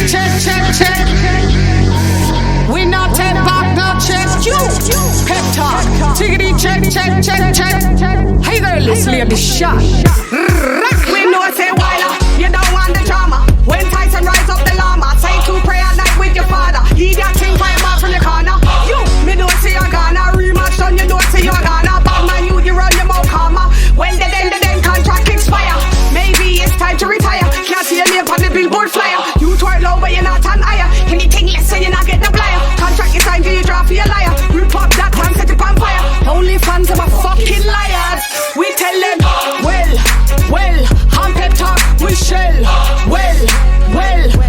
check. We not take back no check. You pep talk. Tiggity check. Hey girl, let's lay the shot. We know say wilder. You don't want the drama. When Tyson rise up the llama, say to pray at night with your father. He that thing by him out from your corner. You, me know say you're gonna rematch on. You know say you're gonna. Bad man, you run your mouth karma. When the then contract expire. Maybe it's time to retire. Can't see your name on the billboard flyer. You twerk low but you're not on higher. Anything less and you're not getting a flyer. Contract is signed, you draw for your liar. Rip up that time, set it on fire. Only fans are my fucking liars. We tell them, well, I'm pep talk, we shell. Well,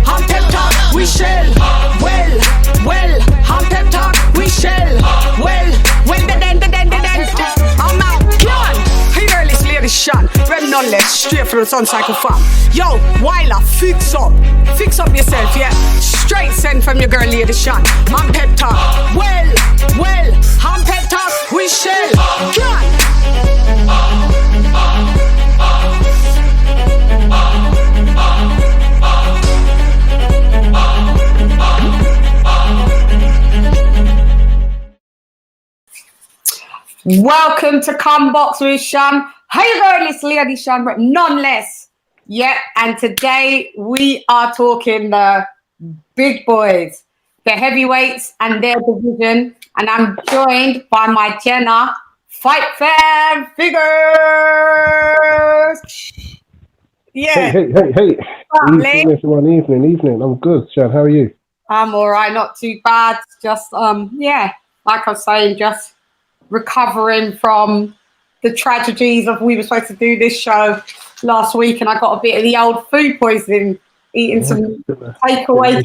I'm pep talk, we shell. Well, I'm pep talk, we shell. Well, then. I'm out, God. Hey girl, it's lady Chann. Red nonetheless, straight from the sun cycle farm. Yo, Wilder, fix up yourself, yeah. Straight send from your girl, lady Chann. I'm pep talk, well, I'm pep talk, we shell. God. Welcome to Comebox with Chann. Hey girl, it's Lady Chann, but none less. Yeah, and today we are talking the big boys, the heavyweights and their division. And I'm joined by my Jenna Fight Fan Figures. Yeah. Hey. Evening, everyone. Evening. I'm good, Chann. How are you? I'm all right, not too bad. Just, like I was saying, just recovering from the tragedies of we were supposed to do this show last week and I got a bit of the old food poisoning eating some takeaway.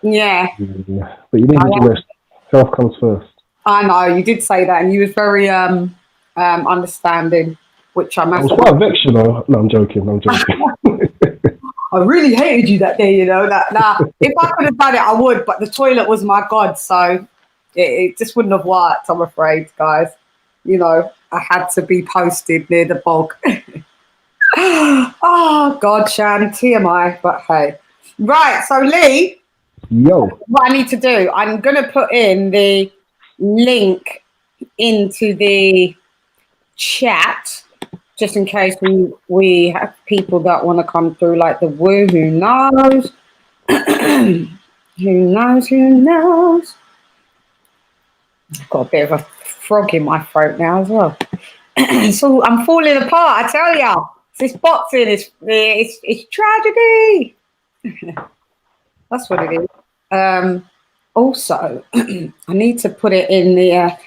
Yeah. But you need to rest. Health comes first. I know, you did say that and you was very understanding, which I'm I was quite vexed, you know. No, I'm joking. I really hated you that day, you know. If I could have done it, I would, but the toilet was my god, so it just wouldn't have worked, I'm afraid, guys. You know, I had to be posted near the bog. Oh, God, Chann, TMI, but hey. Right, so Lee. Yo. What I need to do, I'm going to put in the link into the chat, just in case we have people that want to come through, like the Woo, who knows? Who knows? I've got a bit of a frog in my throat now as well. So I'm falling apart, I tell ya. This boxing it's tragedy. That's what it is. Also, I need to put it in the.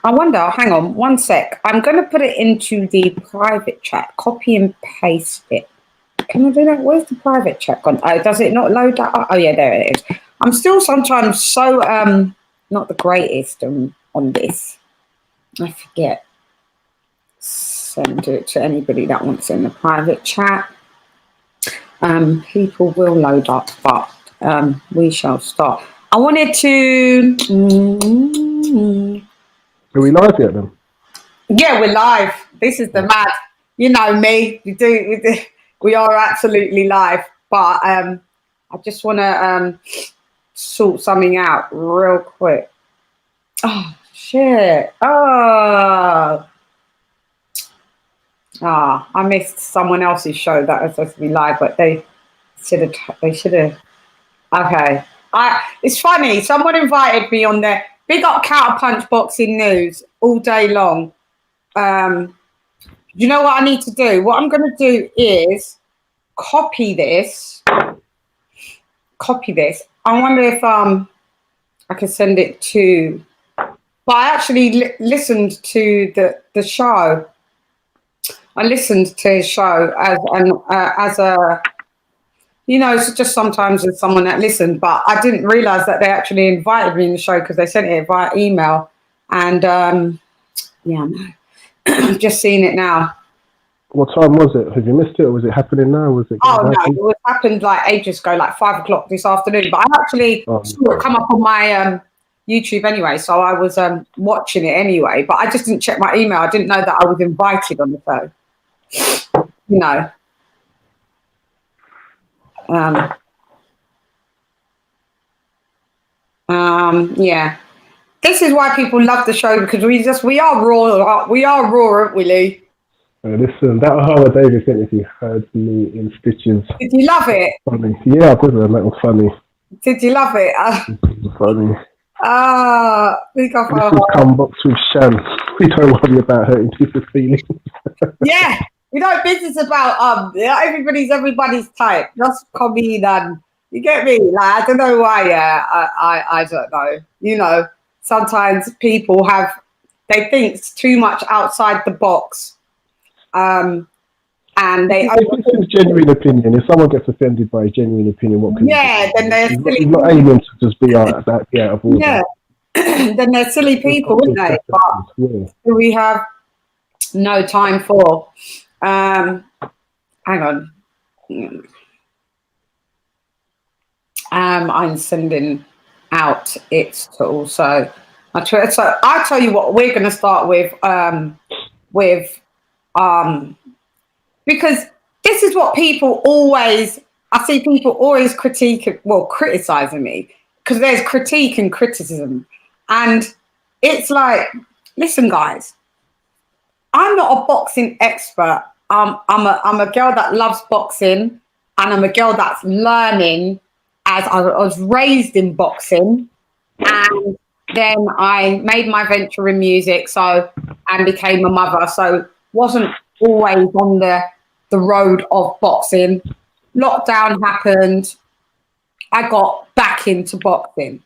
I wonder. Hang on, one sec. I'm going to put it into the private chat. Copy and paste it. Can I do that? Where's the private chat gone? Oh, does it not load that up? Oh yeah, there it is. I'm still sometimes so not the greatest on this. I forget. Send it to anybody that wants in the private chat. People will load up, but we shall start. I wanted to. Are we live yet then? Yeah, we're live. This is the mad. You know me. We are absolutely live. But I just want to sort something out real quick. Oh shit! I missed someone else's show that was supposed to be live, but they should have. Okay. It's funny. Someone invited me on their big up Counterpunch Boxing News all day long. You know what I need to do? What I'm going to do is copy this. I wonder if I can send it to. But I actually listened to the show. I listened to his show as a. You know, it's just sometimes with someone that listened, but I didn't realize that they actually invited me in the show because they sent it via email. And yeah, no. I've just seen it now. What time was it? Have you missed it, or was it happening now? Was it? Oh no, it happened like ages ago, like 5 o'clock this afternoon. But I actually saw it come up on my YouTube anyway, so I was watching it anyway. But I just didn't check my email. I didn't know that I was invited on the show. You know. Yeah. This is why people love the show, because we are raw. We are raw, aren't we, Lee? Listen, that Hara Davis interview had me in stitches. Did you love it? Funny. Yeah, I put it. That was funny. Did you love it? It was funny. We got This is come box with Chann. We don't worry about hurting people's feelings. Yeah, we don't business about everybody's type. Just comedian. You get me? Like, I don't know why. Yeah, I don't know. You know, sometimes people they think it's too much outside the box. And they. This is genuine opinion. If someone gets offended by a genuine opinion, what can then they're silly. He's not aiming to just be out of order. Yeah, then they're silly people, aren't they? But we have no time for. Hang on. I'm sending out it to also. So I'll tell you what we're going to start with. Because this is what people always. I see people always criticizing me, because there's critique and criticism, and it's like, listen, guys, I'm not a boxing expert. I'm a girl that loves boxing, and I'm a girl that's learning, as I was raised in boxing, and then I made my venture in music, and became a mother, so wasn't always on the road of boxing. Lockdown happened. I got back into boxing.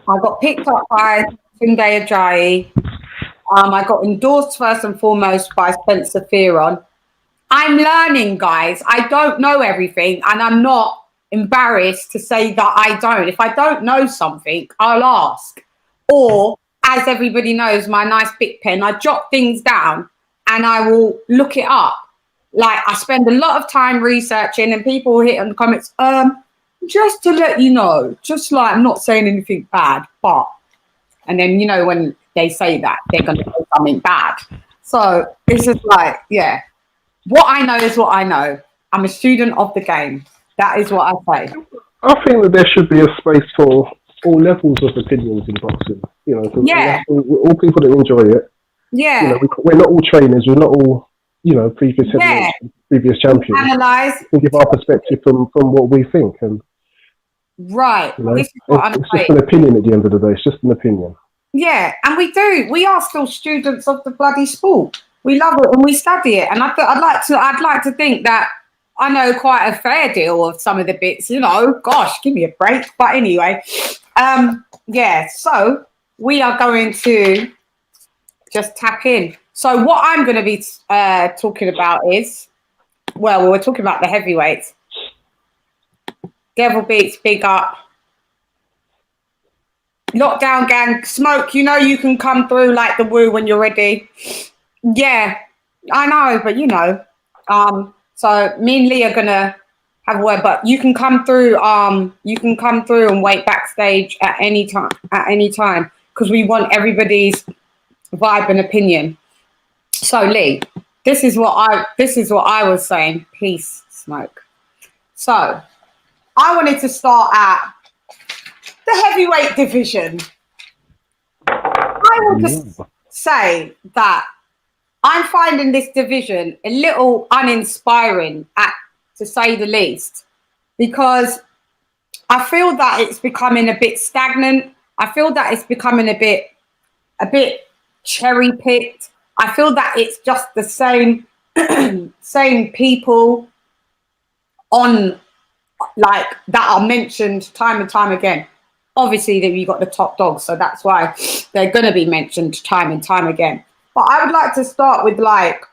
I got picked up by Tunde Ajayi. I got endorsed first and foremost by Spencer Fearon. I'm learning, guys. I don't know everything, and I'm not embarrassed to say that I don't. If I don't know something, I'll ask. Or, as everybody knows, my nice big pen, I jot things down and I will look it up. Like, I spend a lot of time researching, and people hit in the comments, just to let you know, just like, I'm not saying anything bad, but, and then, you know, when they say that, they're going to say something bad. So it's just like, yeah, what I know is what I know. I'm a student of the game. That is what I say. I think that there should be a space for all levels of opinions in boxing. You know, yeah, all people that enjoy it. Yeah, you know, we're not all trainers. We're not all, you know, previous champions. Analyze. We give our perspective from what we think, and right. You know, it's just an opinion at the end of the day. It's just an opinion. Yeah, and we do. We are still students of the bloody sport. We love it and we study it. And I'd like to think that I know quite a fair deal of some of the bits. You know, gosh, give me a break. But anyway, yeah. So we are going to just tap in. So what I'm going to be talking about is, well, we're talking about the heavyweights. Devil Beats, big up. Lockdown gang, Smoke, you know you can come through like the woo when you're ready. Yeah, I know, but you know. So me and Lee are gonna have a word, but you can come through, and wait backstage at any time, because we want everybody's vibe and opinion. So Lee, this is what I was saying. Peace, Smoke. So I wanted to start at the heavyweight division. I will just say that I'm finding this division a little uninspiring, to say the least, because I feel that it's becoming a bit stagnant. I feel that it's becoming a bit cherry picked. I feel that it's just the same same people on, like, that are mentioned time and time again. Obviously, that you got the top dogs, so that's why they're going to be mentioned time and time again. But I would like to start with, like,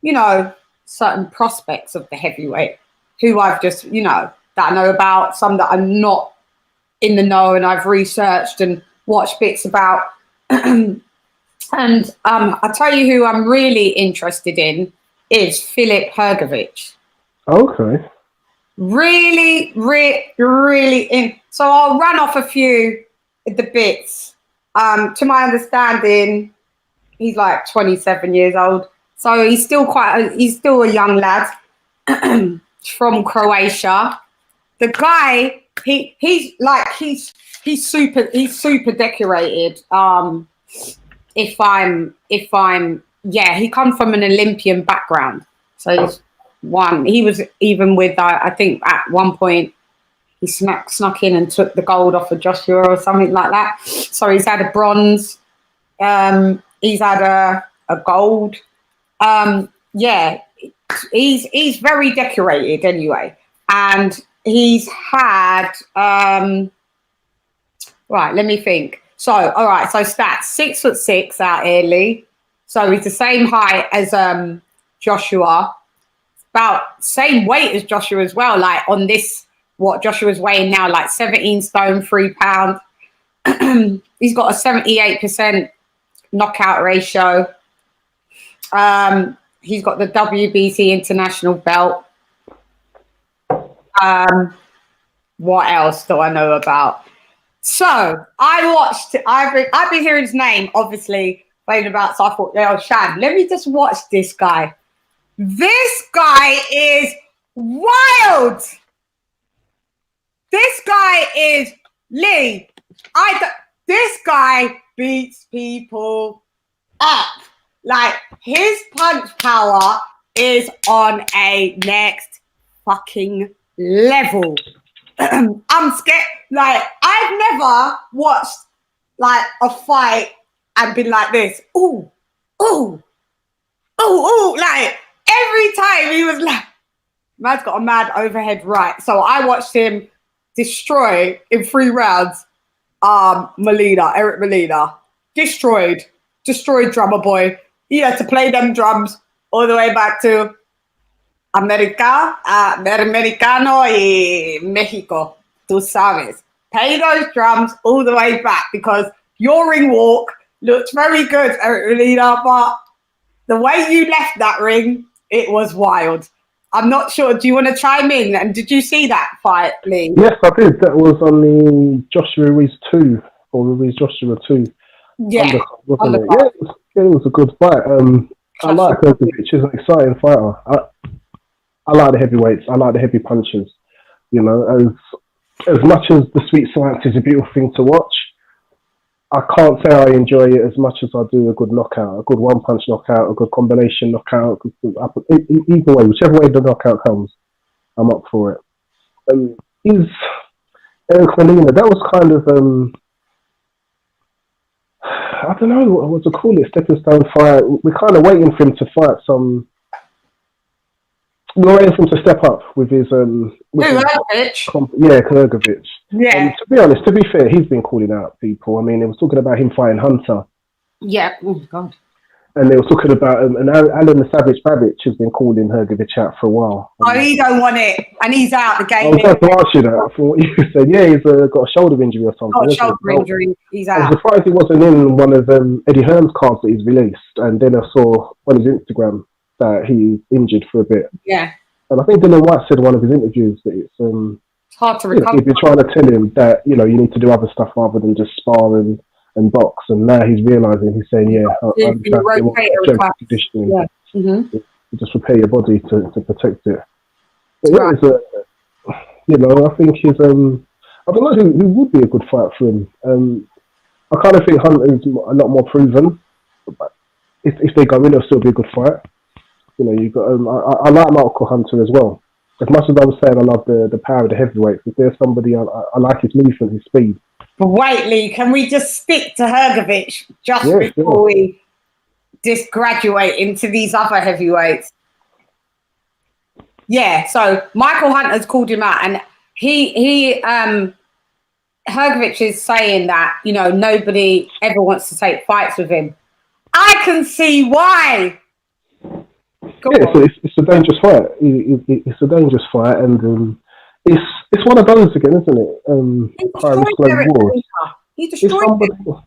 you know, certain prospects of the heavyweight who I've just, you know, that I know about, some that I'm not in the know and I've researched and watched bits about. And I'll tell you who I'm really interested in is Filip Hrgović. Okay. Really in. So I'll run off a few of the bits. To my understanding, he's like 27 years old. So he's still a young lad. from Croatia. The guy, he's super decorated. He comes from an Olympian background. So he's won. He was even with I think at one point he snuck in and took the gold off of Joshua or something like that. So he's had a bronze. He's had a gold. He's very decorated anyway. And he's had right, let me think. So all right, so stats 6'6" out here, Lee. So he's the same height as Joshua, about same weight as Joshua as well. Like on this, what Joshua's weighing now, like 17 stone, 3 pounds. He's got a 78% knockout ratio. He's got the WBC international belt. What else do I know about? So I've been hearing his name, obviously, playing about. So I thought, Chann, let me just watch this guy. This guy is wild. This guy is Lee. This guy beats people up. Like his punch power is on a next fucking level. I'm scared. Like I've never watched like a fight and been like this. Ooh, ooh, ooh, ooh. Like every time he was like, man's got a mad overhead right. So I watched him destroy in 3 rounds. Eric Molina, destroyed drummer boy. He had to play them drums all the way back to Americano y Mexico. Tú sabes. Play those drums all the way back because your ring walk looked very good, Eric Molina, but the way you left that ring, it was wild. I'm not sure. Do you want to chime in? And did you see that fight, Lee? Yes, I did. That was on the Joshua Ruiz 2 or Ruiz Joshua 2. Yeah. Wasn't it? Yeah, it was a good fight. I like Hergovic. He's an exciting fighter. I like the heavyweights. I like the heavy punches. You know, as much as the sweet science is a beautiful thing to watch, I can't say I enjoy it as much as I do a good knockout, a good one-punch knockout, a good combination knockout. Either way, whichever way the knockout comes, I'm up for it. Is Eric Molina? That was kind of I don't know what to call it. Stepping stone fight. We're kind of waiting for him to fight some. We're waiting for him to step up with his Kurgovic. Yeah. To be honest, to be fair, he's been calling out people. I mean, they was talking about him fighting Hunter. Yeah. Oh God. And they were talking about and Alan the Savage Babbage has been calling Hergovic out for a while. He don't want it, and he's out the game. I was going to ask you that from what you said. Yeah, he's got a shoulder injury or something. Got a shoulder injury. He's out. I'm surprised he wasn't in one of Eddie Hearn's cards that he's released. And then I saw on his Instagram that he's injured for a bit. Yeah. And I think Dylan White said in one of his interviews that it's hard to recover. If you're trying to tell him that you need to do other stuff rather than just spar and box, and now he's realising, he's saying, conditioning. Yeah. Mm-hmm. You just prepare your body to protect it. But right. I think he's I don't know who would be a good fight for him. I kind of think Hunter's a lot more proven. But if they go in, it'll still be a good fight. You got. I like Michael Hunter as well. As much as I was saying, I love the power of the heavyweights. If there's somebody, I like his movement, his speed. But wait, Lee, can we just stick to Hergovic before we just graduate into these other heavyweights? Yeah. So Michael Hunter's called him out, and he Hergovic is saying that nobody ever wants to take fights with him. I can see why. It's a dangerous fight. It's a dangerous fight, and it's one of those again, isn't it? He destroyed him.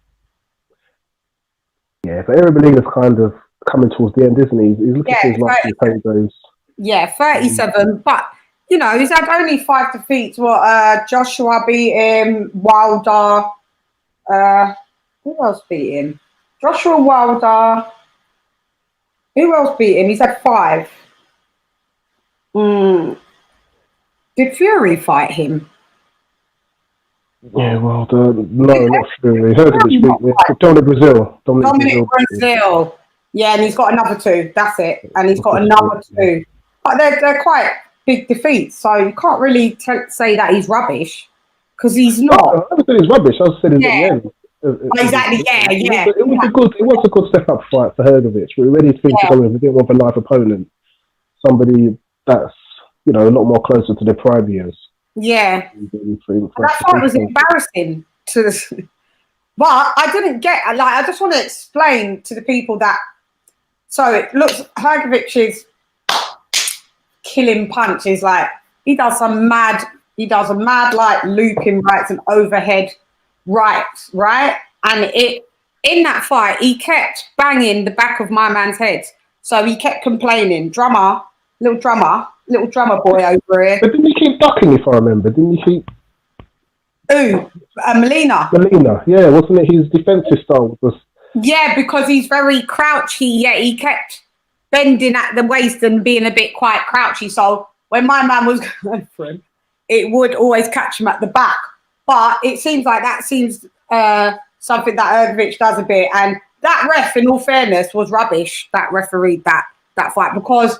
Yeah, but Eric Molina's kind of coming towards the end, isn't he? He's looking for his last few paydays. Yeah, 37, but he's had only 5 defeats. Joshua beat him, Wilder. Who else beat him? Joshua, Wilder. Who else beat him? He's had 5. Did Fury fight him? Yeah, well, no, not Fury. Hergovich beat Dominic Brazil. Dominic Brazil. Yeah, and he's got another 2. That's it. And he's got another 2. But they're quite big defeats, so you can't really say that he's rubbish, because he's not. No, I haven't said he's rubbish. I said at the end. Exactly. Yeah. It was a good step up fight for Hergovich. We were ready to go in. We didn't want a live opponent, somebody that's a lot more closer to their prime years. Yeah, that fight was embarrassing but I didn't get, I just want to explain to the people that, so it looks, Hergovich's killing punch is like, he does a mad like looping rights and overhead rights, right? And in that fight, he kept banging the back of my man's head. So he kept complaining, little drummer boy over here. But didn't he keep ducking, if I remember? Didn't he keep... Who? Molina. Molina, yeah. Wasn't it his defensive style? Yeah, because he's very crouchy. Yeah, he kept bending at the waist and being a bit quite crouchy. So when my man was going for him, it would always catch him at the back. But it seems like something that Hergovich does a bit. And that ref, in all fairness, was rubbish, that refereed that fight, because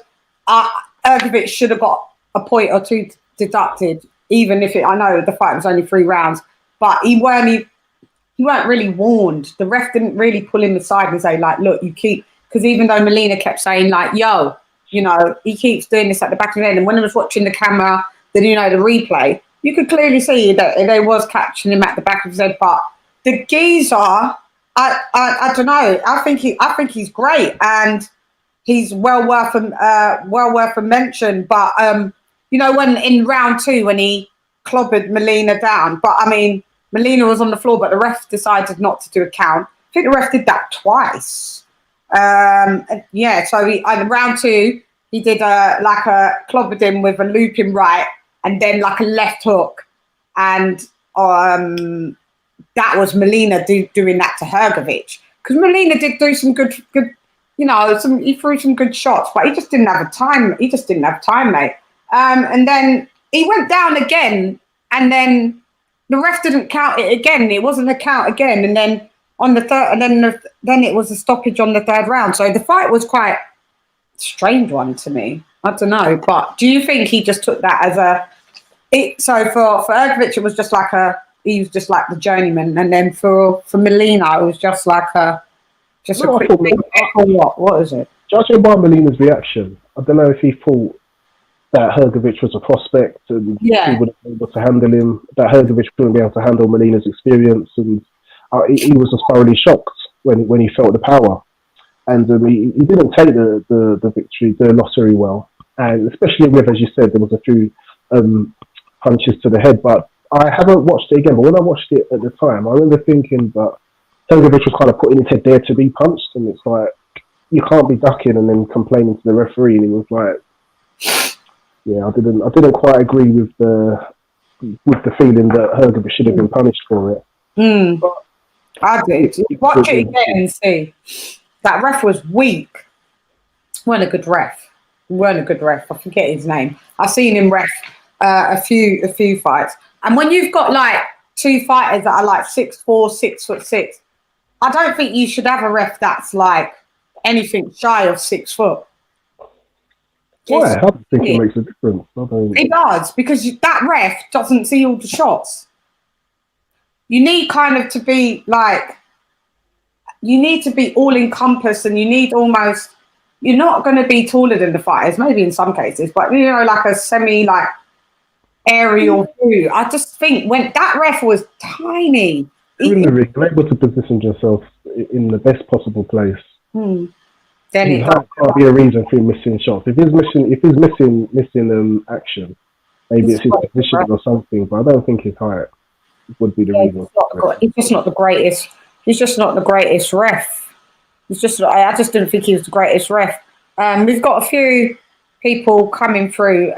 Hergovich should have got a point or 2 deducted, even if I know the fight was only 3 rounds, but he weren't really warned. The ref didn't really pull him aside and say, like, look, you keep, because even though Molina kept saying, like, yo, he keeps doing this at the back of the head, and when I was watching the camera, then the replay, you could clearly see that they was catching him at the back of his head. But the geezer, I don't know. I think he's great, and he's well worth a mention. But when in round 2 when he clobbered Molina down, but I mean Molina was on the floor, but the ref decided not to do a count. I think the ref did that twice. So in round 2 he did clobbered him with a looping right and then like a left hook, and that was Molina doing that to Hergovich, because Molina did do some good. He threw some good shots, but he just didn't have time. He just didn't have time, mate. And then he went down again, and then the ref didn't count it again. It wasn't a count again, and then on the third, and then it was a stoppage on the 3rd round. So the fight was quite a strange one to me. I don't know, but do you think he just took that as so for Hergovich it was just like he was just like the journeyman, and then for Molina it was just like a quick thing. What is it? Judging by Molina's reaction, I don't know if he thought that Hergovich was a prospect and he would be able to handle him, that Hergovich wouldn't be able to handle Molina's experience, and he was just thoroughly shocked when he felt the power. And he didn't take the loss very well. And especially with, as you said, there was a few punches to the head, but I haven't watched it again, but when I watched it at the time, I remember thinking that Hergovich was kind of putting his head there to be punched, and it's like, you can't be ducking and then complaining to the referee. And he was like, yeah, I didn't quite agree with the feeling that Hergovich should have been punished for it. But I did. Watch it again and see. That ref was weak. Weren't a good ref. I forget his name. I've seen him ref a few fights. And when you've got like 2 fighters that are like 6'4", 6'6", I don't think you should have a ref that's like anything shy of 6 foot. Why? I don't think it makes a difference. It does, because that ref doesn't see all the shots. You need kind of to be like, you need to be all encompassed, and you need almost, you're not going to be taller than the fighters, maybe in some cases, but like a semi like aerial view. I just think when that ref was tiny. You're in the ring, you're able to position yourself in the best possible place. Then it can't be a reason for him missing shots. If he's missing action, maybe it's his position or something. But I don't think his height would be the reason. He's just not the greatest. He's just not the greatest ref. I just didn't think he was the greatest ref. We've got a few people coming through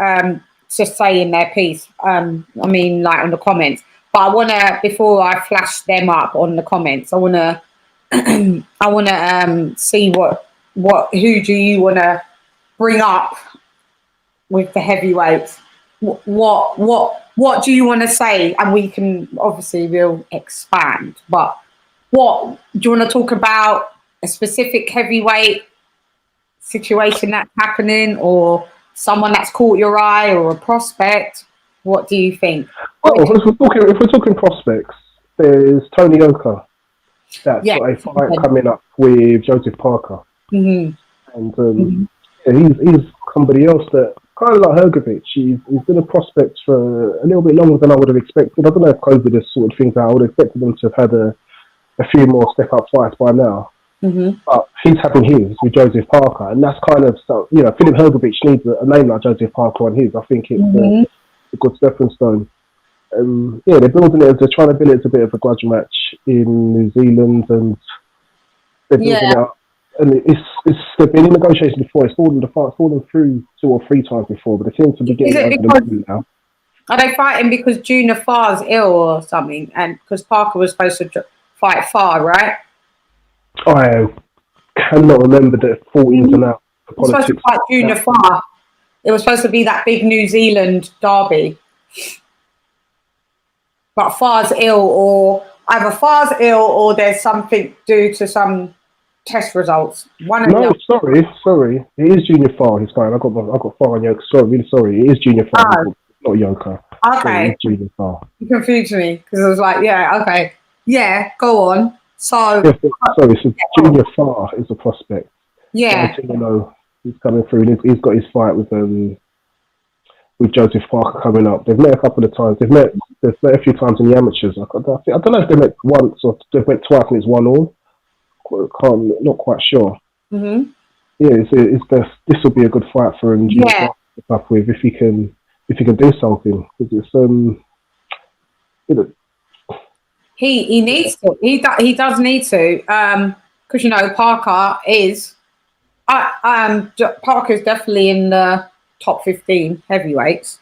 just saying their piece. I mean, like on the comments. But I wanna, before I flash them up on the comments, I wanna see who do you wanna bring up with the heavyweights. what do you want to say? And we can obviously we'll expand, but what do you want to talk about? A specific heavyweight situation that's happening, or someone that's caught your eye, or a prospect? What do you think? Well, if we're talking prospects, there's Tony Oka. That's got a fight coming up with Joseph Parker. And he's somebody else that, kind of like Hrgovic, he's been a prospect for a little bit longer than I would have expected. I don't know if COVID has sorted things out. I would have expected them to have had a few more step-up fights by now. But he's having his with Joseph Parker, and that's kind of, Philip Hrgovic needs a name like Joseph Parker on his. I think it's a good stepping stone. They're building it. They're trying to build it as a bit of a grudge match in New Zealand, and they're building it up. And they've been in negotiations before. It's fallen through 2 or 3 times before, but they seem to be getting over the now. Are they fighting because Junior Farr's ill or something? And because Parker was supposed to fight Farr, right? I cannot remember the full ins and outs. He was supposed to fight Junior Farr. It was supposed to be that big New Zealand derby. But Farr's ill, or either Farr's ill or there's something due to some test results. Sorry. It is Junior Farr. He's fine. I got Farr on Yoka. Sorry, really sorry. It is Junior Farr, not Yoka. Okay. It is Junior Farr. You confused me because I was like, okay. Yeah, go on. So, Junior Farr is a prospect. Yeah. He's coming through. He's got his fight with Joseph Parker coming up. They've met a couple of times. They've met a few times in the amateurs. I don't know if they met once or they've met twice and it's 1-1. Not quite sure. Yeah, this will be a good fight for him. Yeah. Up with if he can do something, because it's he needs to. He does need to, because Parker is. Parker's definitely in the top 15 heavyweights.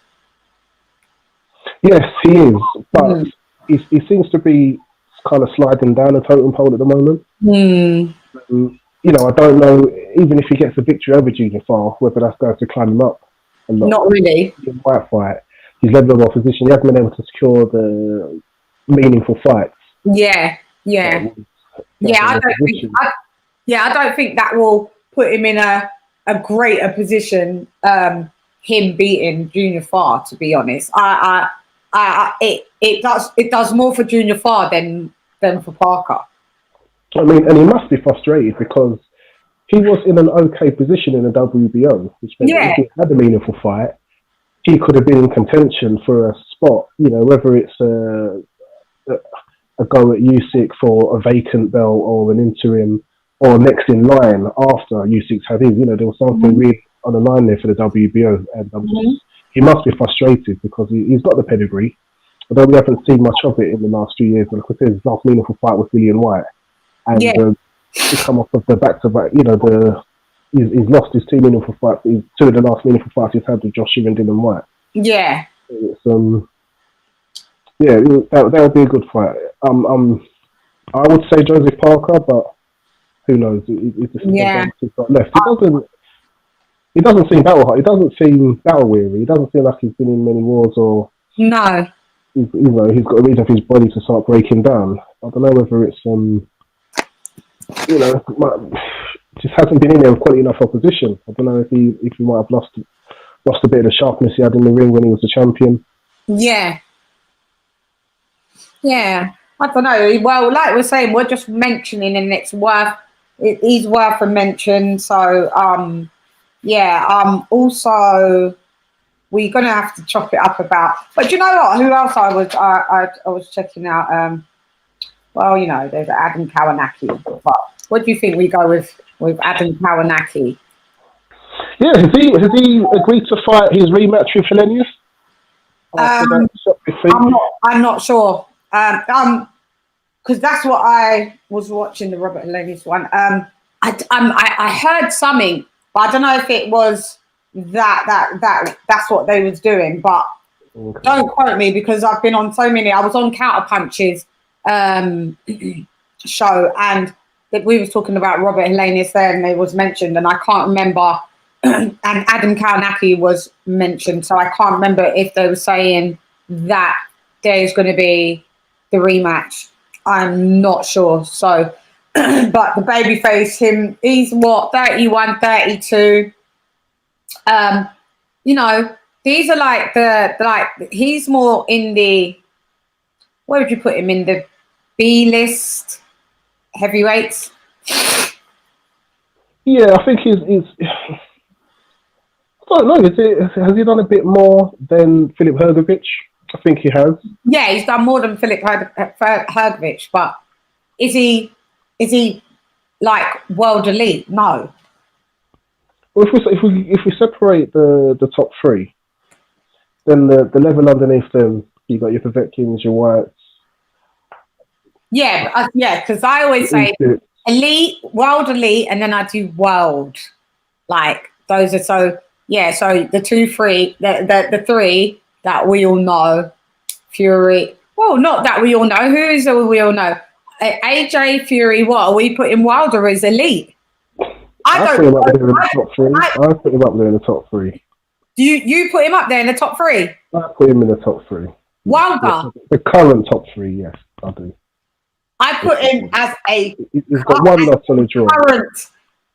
Yes, he is, but he seems to be kind of sliding down the totem pole at the moment. I don't know, even if he gets a victory over Junior Farr, whether that's going to climb him up. Not really. Fight. His level of opposition, he hasn't been able to secure the meaningful fights. Yeah. I don't think that will put him in a greater position. Him beating Junior Farr, to be honest, it does more for Junior Farr than for Parker. I mean, and he must be frustrated because he was in an okay position in the WBO, which meant if he had a meaningful fight, he could have been in contention for a spot. Whether it's a go at Usyk for a vacant belt or an interim or next in line after Usyk had his. There was something really on the line there for the WBO, and he must be frustrated because he's got the pedigree, although we haven't seen much of it in the last few years. And of course, his last meaningful fight was Dillian White, and he's come off of the back-to-back. He's lost his 2 meaningful fights. 2 of the last meaningful fights he's had with Joshua and Dillian White. Yeah. It's that'll be a good fight. I would say Joseph Parker, but who knows? He's just left. He doesn't seem battle hot. He doesn't seem battle weary. He doesn't feel like he's been in many wars or. No. He's got a reason for his body to start breaking down. I don't know whether it's just hasn't been in there with quality enough opposition. I don't know if he might have lost a bit of the sharpness he had in the ring when he was the champion. Yeah. I don't know. Well, like we're saying, we're just mentioning, and he's worth a mention. So, also, we're gonna have to chop it up about. But you know what? Who else I was checking out? There's Adam Kawanaki. But what do you think we go with Adam Kawanaki? Yeah, has he agreed to fight his rematch with Hellenius? I'm not sure. Because that's what I was watching, the Robert Hellenius one. I heard something, but I don't know if it was that's what they was doing. But don't quote me because I've been on so many. I was on Counterpunch's show, and we was talking about Robert Hellenius there, and it was mentioned, and I can't remember and Adam Kalinacki was mentioned, so I can't remember if they were saying that there's going to be the rematch. I'm not sure. So, but the babyface, he's what, 31, 32. You know, these are like he's more in the, where would you put him, in the B list heavyweights? Yeah, I think he's I don't know. Has he done a bit more than Filip Hrgovic? I think he has. Yeah, he's done more than Filip Hrgovic, but is he like world elite? No. Well, if we separate the top three, then the level underneath them, you got your Povetkins, your Whites. Yeah, because I always say elite, world elite, and then I do world. Like those are so. Yeah, so the the three that we all know, Fury. Well, not that we all know. Who is it we all know? AJ, Fury. What are we putting Wilder as elite? I put him up there in the top three. I put him up there in the top three. You put him up there in the top three? I put him in the top three. Wilder? Yeah, the current top three, yes, I do. I put him as a... He's got one loss on the draw.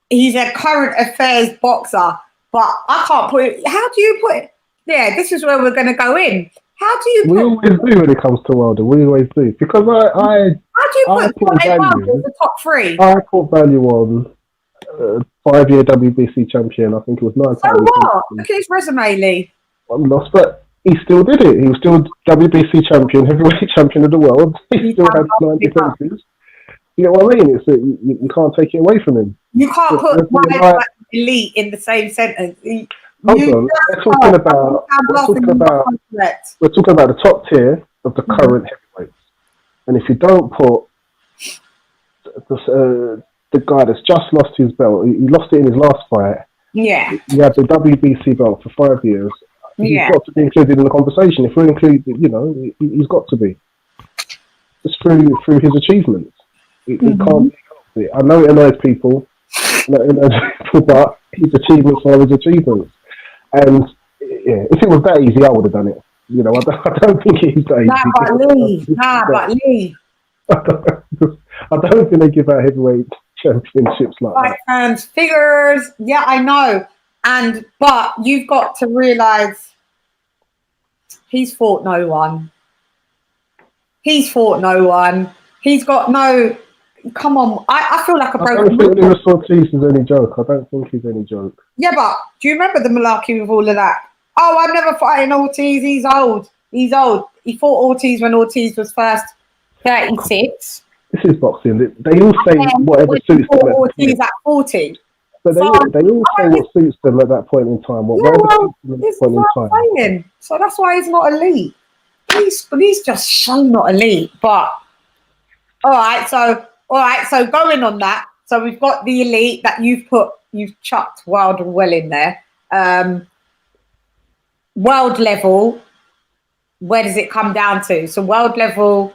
He's a current affairs boxer, but I can't put it... How do you put it? Yeah, this is where we're going to go in. How do you put... We always do when it comes to Wilder. We always do. Because How do you put Wilder in the top three? I put value on 5-year WBC champion. I think it was 9 times. So what? Look at his resume, Lee. One loss, but he still did it. He was still WBC champion, heavyweight champion of the world. He still had 9 defenses. You know what I mean? It's you can't take it away from him. You can't put Wilder and elite in the same sentence. Hold on. We're talking about the top tier of the current heavyweights. And if you don't put the guy that's just lost his belt, he lost it in his last fight. Yeah. He had the WBC belt for 5 years. He's got to be included in the conversation. If we're included, you know, he's got to be. Just through his achievements. It can't be. I know it annoys people, but his achievements are his achievements. And yeah, if it was that easy, I would have done it. You know, I don't think it is that easy. But Lee. I don't think they give out heavyweight championships like that. And figures, yeah, I know. But you've got to realise he's fought no one. He's got no... Come on, I feel like a broken... I don't think Lewis Ortiz is any joke. I don't think he's any joke. Yeah, but do you remember the malarkey with all of that? Oh, I'm never fighting Ortiz. He's old. He fought Ortiz when Ortiz was first 36. This is boxing. They all say whatever suits them. Ortiz at 40. But they all say what suits them at that point in time. So that's why he's not elite. He's just so not elite. But all right, so going on that, so we've got the elite that you've chucked Wilder well in there. World level, where does it come down to? So world level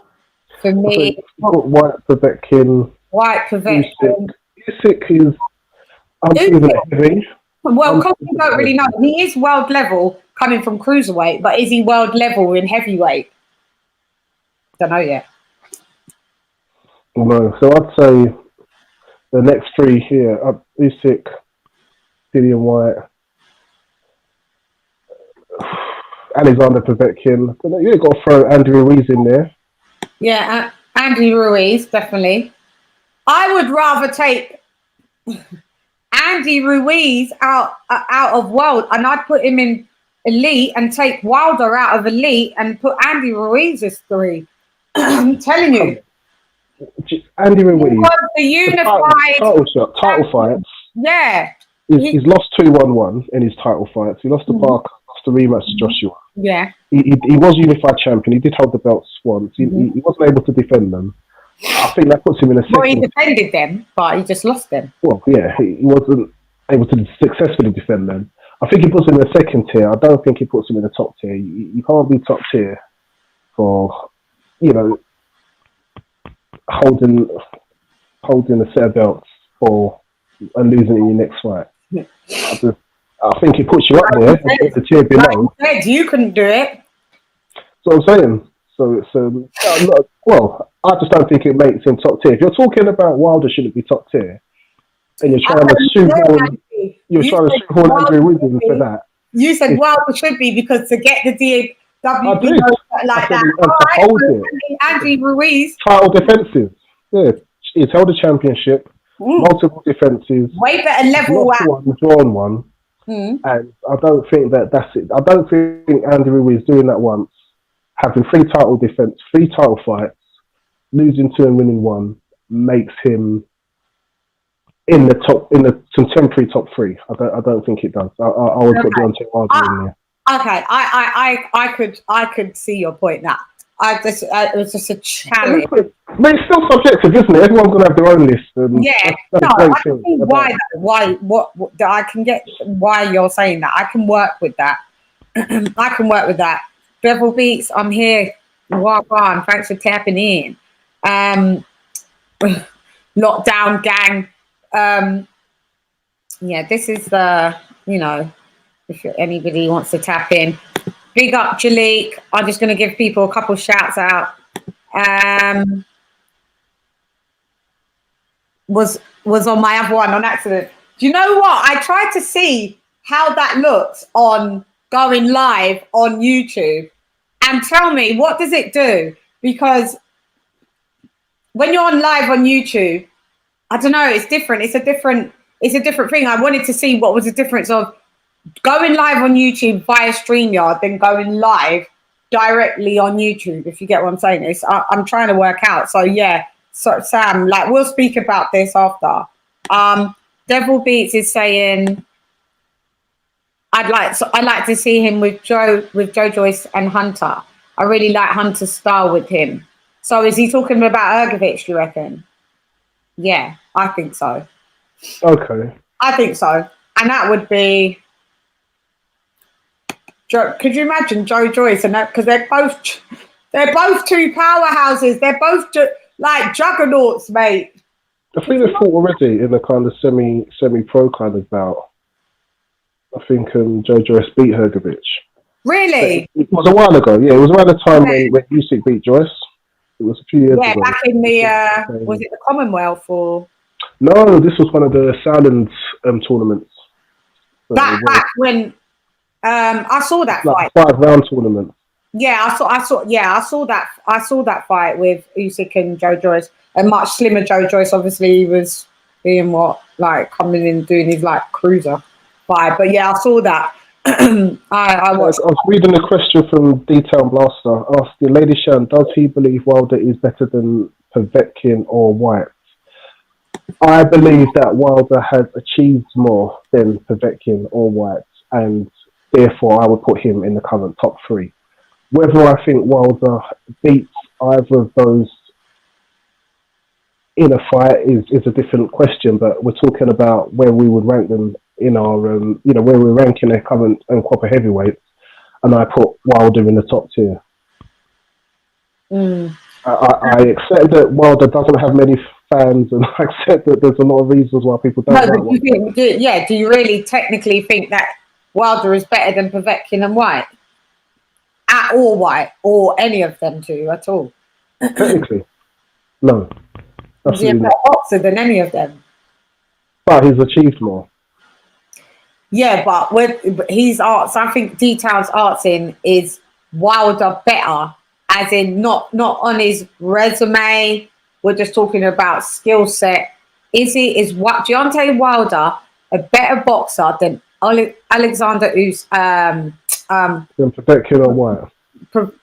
for me, White Povetkin. Usyk is heavy. Well, you don't really know. He is world level coming from cruiserweight, but is he world level in heavyweight? Don't know yet. No, so I'd say the next three here: Usyk, Dillian White, Alexander Povetkin. You've got to throw Andy Ruiz in there. Yeah, Andy Ruiz, definitely. I would rather take Andy Ruiz out of world, and I'd put him in elite and take Wilder out of elite and put Andy Ruiz as 3. I'm telling you. Andy Ruiz. The unified title fights. Yeah. He's lost 2-1-1 in his title fights. He lost to Parker, lost the rematch to Joshua. Yeah. He was unified champion. He did hold the belts once. He wasn't able to defend them. I think that puts him in a second. Well, he defended them, but he just lost them. Well, yeah, he wasn't able to successfully defend them. I think he puts him in the second tier. I don't think he puts him in the top tier. You can't be top tier for, you know, holding a set of belts and losing in your next fight. I think it puts you up there in the tier below. Like you couldn't do it. So I'm saying. So it's well, I just don't think it makes him top tier. If you're talking about Wilder shouldn't be top tier, and you're trying to shoehorn Andrew Wiggins for that. You said Wilder should be because to get the WB like that. To hold it. Andrew Ruiz title defenses. Yeah, he's held a championship, multiple defenses, way better level one, drawn one, and I don't think that's it. I don't think Andrew Ruiz doing that once, having 3 title defense, 3 title fights, losing 2 and winning 1 makes him in the contemporary top 3. I don't think it does. I would put Deontay Wilder in there. Okay, I could see your point now. It was just a challenge. But it's still subjective, isn't it? Everyone's gonna have their own list. I can see what I can get why you're saying that. I can work with that. I can work with that. Bevel Beats, I'm here. Walk on. Thanks for tapping in. Lockdown gang. This is the, if anybody wants to tap in. Big up Jalik. I'm just going to give people a couple shouts out. Was on my other one on accident. Do you know what? I tried to see how that looks on going live on YouTube, and tell me, what does it do? Because when you're on live on YouTube, I don't know, it's different. It's a different thing. I wanted to see what was the difference of going live on YouTube via StreamYard than going live directly on YouTube, if you get what I'm saying. I'm trying to work out. So yeah, so Sam, we'll speak about this after. Devil Beats is saying I'd like to see him with Joe Joyce and Hunter. I really like Hunter's style with him. So is he talking about Ergovic, do you reckon? Yeah, I think so. Okay. I think so. And that would be could you imagine Joe Joyce and that, because they're both 2 powerhouses. They're both like juggernauts, mate. I think they fought already in a kind of semi-pro kind of bout. I think Joe Joyce beat Hergovic. Really? It was a while ago. Yeah, it was around the time when Usyk beat Joyce. It was a few years ago. Yeah, back in the was it the Commonwealth or? No, this was one of the Soundings tournaments. So back when I saw that fight. 5-round tournament. Yeah, I saw that fight with Usyk and Joe Joyce, a much slimmer Joe Joyce. Obviously, he was being coming in doing his cruiser fight. But yeah, I saw that. I was reading a question from D-Town Blaster asking, Lady Chann, does he believe Wilder is better than Povetkin or White? I believe that Wilder has achieved more than Povetkin or White, and therefore I would put him in the current top 3. Whether I think Wilder beats either of those in a fight is a different question, but we're talking about where we would rank them in our, where we're ranking their current copper heavyweights, and I put Wilder in the top tier. I accept that Wilder doesn't have many fans, and I accept that there's a lot of reasons why people don't like Wilder. Do you really technically think that Wilder is better than Povetkin and White? Or White, or any of them two at all? Technically, no. He's a better boxer than any of them. But he's achieved more. Yeah, but with his arts, I think D-Town's arts is Wilder better, as in not on his resume. We're just talking about skill set. Is Deontay Wilder a better boxer than Alexander than Povetkin or White?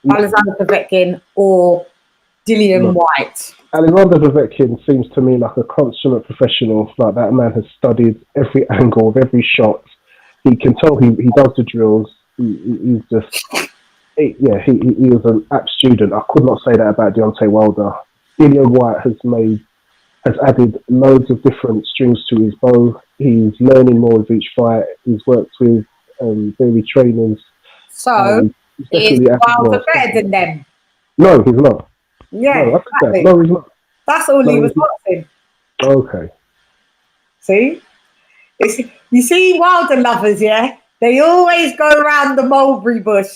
Alexander Povetkin or Dillian White? Alexander Povetkin seems to me like a consummate professional. Like, that man has studied every angle of every shot. He can tell he does the drills. He's just, he is an apt student. I could not say that about Deontay Wilder. Dillian White has added loads of different strings to his bow. He's learning more with each fight. He's worked with various trainers. So, is Wilder better than them? No, he's not. Yeah, no, exactly. No, he's not. That's all he was boxing. Okay. See? You see Wilder lovers, yeah? They always go around the mulberry bush.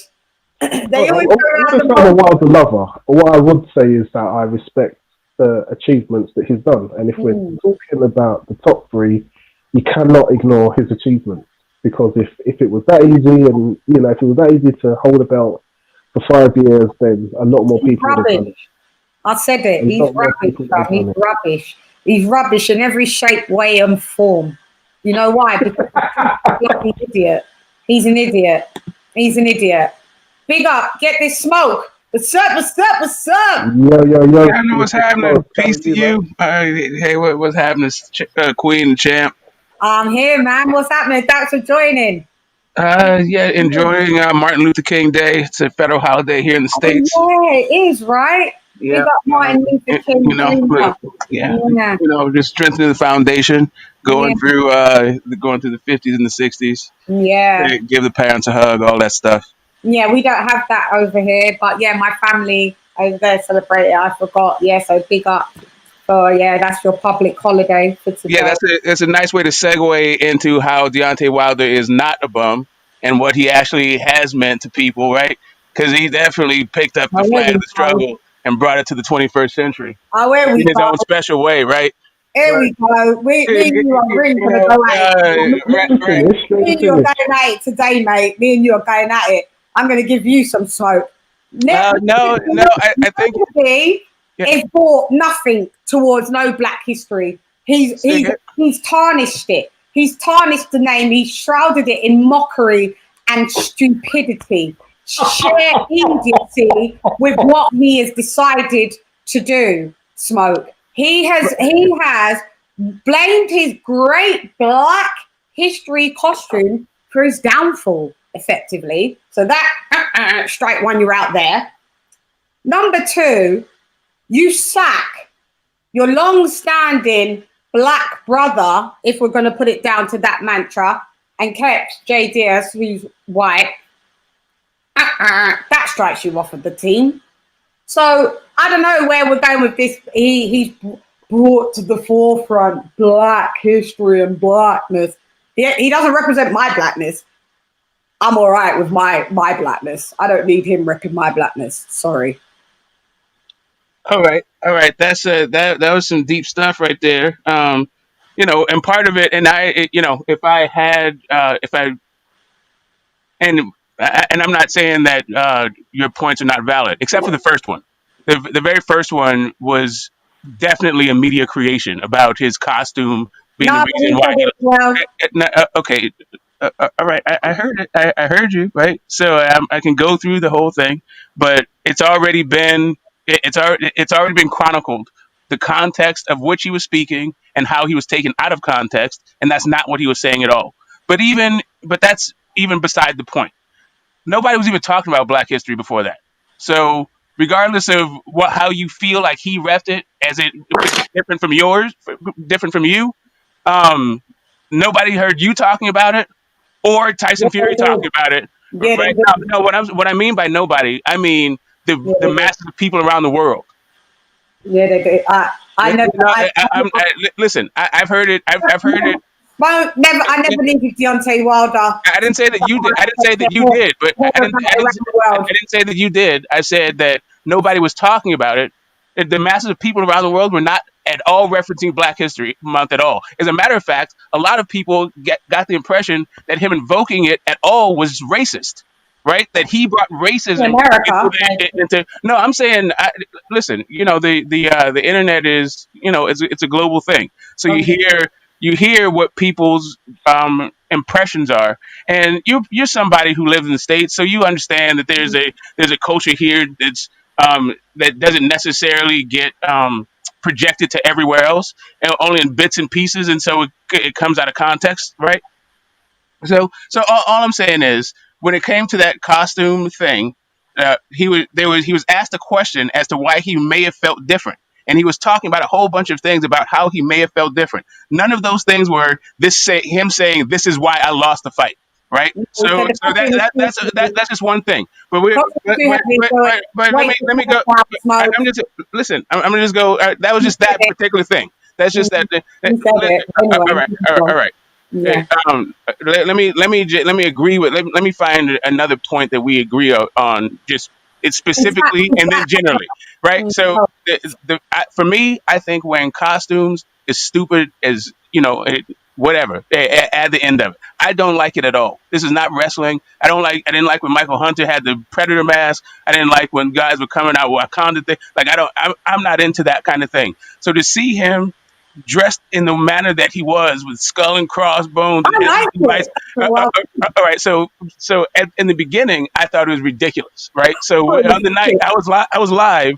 They always go around the I'm a mulberry Wilder lover. What I would say is that I respect the achievements that he's done, and if we're talking about the top three, you cannot ignore his achievements, because if it was that easy, and if it was that easy to hold a belt for 5 years, then a lot more people would have done it. I said it. He's rubbish, fam. He's rubbish. He's rubbish in every shape, way, and form. You know why? Because he's a bloody idiot. He's an idiot. He's an idiot. Big up. Get this smoke. What's up? What's up? What's up? Yo. Yeah, I know what's happening. Peace to you. Hey, what's happening, Queen and Champ? I'm here, man. What's happening? Thanks for joining. Yeah, enjoying Martin Luther King Day. It's a federal holiday here in the States. Yeah, it is, right? Yeah. Big up Martin Luther King. Just strengthening the foundation, going through the 50s and the 60s. Yeah. Give the parents a hug, all that stuff. Yeah, we don't have that over here, but yeah, my family over there celebrate it. I forgot. Yeah, so big up. So yeah, that's your public holiday for today. Yeah, that's a nice way to segue into how Deontay Wilder is not a bum and what he actually has meant to people, right? Because he definitely picked up the flag of the struggle and brought it to the 21st century in his own special way, right? Here we go. Me and you are really going to go at it. Me and you are going at it today, mate. Me and you are going at it. I'm going to give you some smoke. No, I think it brought nothing towards no Black history. He's tarnished it. He's tarnished the name. He's shrouded it in mockery and stupidity. Share idiocy with what he has decided to do. Smoke. He has blamed his great Black history costume for his downfall, effectively. So that strike one, you're out there. Number two, you sack your long-standing Black brother, if we're going to put it down to that mantra, and kept Jay Diaz, who's white. That strikes you off of the team. So I don't know where we're going with this. He's brought to the forefront Black history and Blackness. He doesn't represent my Blackness. I'm all right with my Blackness. I don't need him repping my Blackness. Sorry. All right. That's that was some deep stuff right there. And part of it, and and I'm not saying that your points are not valid, except for the first one. The very first one was definitely a media creation about his costume being the reason why. Okay. All right. I heard it. I heard you. Right. So I can go through the whole thing, but it's already been chronicled, the context of which he was speaking and how he was taken out of context, and that's not what he was saying at all. But that's even beside the point. Nobody was even talking about Black history before that. So regardless of how you feel like he repped it, as it was different from you, nobody heard you talking about it or Tyson Fury talking about it. Right? No, what I mean by nobody, I mean the masses of people around the world. Yeah, they do. Listen, I've heard it. I've heard it. Well, I never needed Deontay Wilder. I didn't say that you did. I didn't say that you did. But I didn't say that you did. I said that nobody was talking about it. The masses of people around the world were not at all referencing Black History Month at all. As a matter of fact, a lot of people got the impression that him invoking it at all was racist. Right, that he brought racism into. No, I'm saying, listen. The internet is, it's a global thing. So you hear what people's impressions are, and you're somebody who lives in the States, so you understand that there's a culture here that's that doesn't necessarily get projected to everywhere else, and only in bits and pieces, and so it comes out of context, right? So all I'm saying is, when it came to that costume thing, he was asked a question as to why he may have felt different, and he was talking about a whole bunch of things about how he may have felt different. None of those things were him saying, "This is why I lost the fight." Right? So that's just one thing. But let me go. I'm just listen. I'm gonna just go. That was just that particular thing. That's just that. All right. Yeah. Let me agree with let me find another point that we agree on, just it's specifically and then generally, right? So for me, I think wearing costumes is stupid as whatever at the end of it. I don't like it at all. This is not wrestling. I didn't like when Michael Hunter had the Predator mask. I didn't like when guys were coming out with Wakanda thing. Like I'm not into that kind of thing. So to see him dressed in the manner that he was, with skull and crossbones and I like device. it. Well, All right, in the beginning, I thought it was ridiculous, right? So on the night, I was live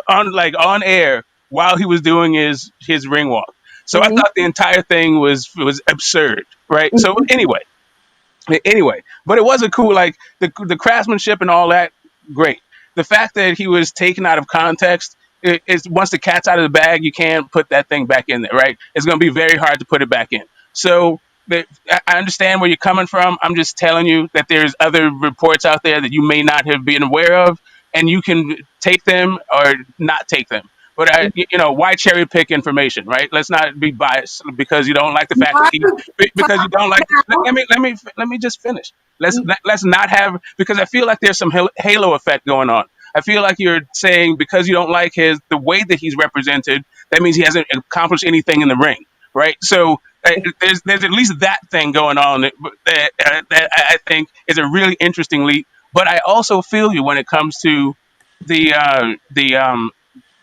on air while he was doing his ring walk. So I Mhm. thought the entire thing was absurd, right? So anyway, but it wasn't cool. Like the craftsmanship and all that, great. The fact that he was taken out of context is once the cat's out of the bag, you can't put that thing back in there, right? It's going to be very hard to put it back in. So I understand where you're coming from. I'm just telling you that there's other reports out there that you may not have been aware of, and you can take them or not take them. But why cherry pick information, right? Let's not be biased because you don't like the fact that because you don't like. Let me just finish. Let's not have, because I feel like there's some halo effect going on. I feel like you're saying because you don't like the way that he's represented, that means he hasn't accomplished anything in the ring, right? So there's at least that thing going on that I think is a really interesting leap. But I also feel you when it comes to the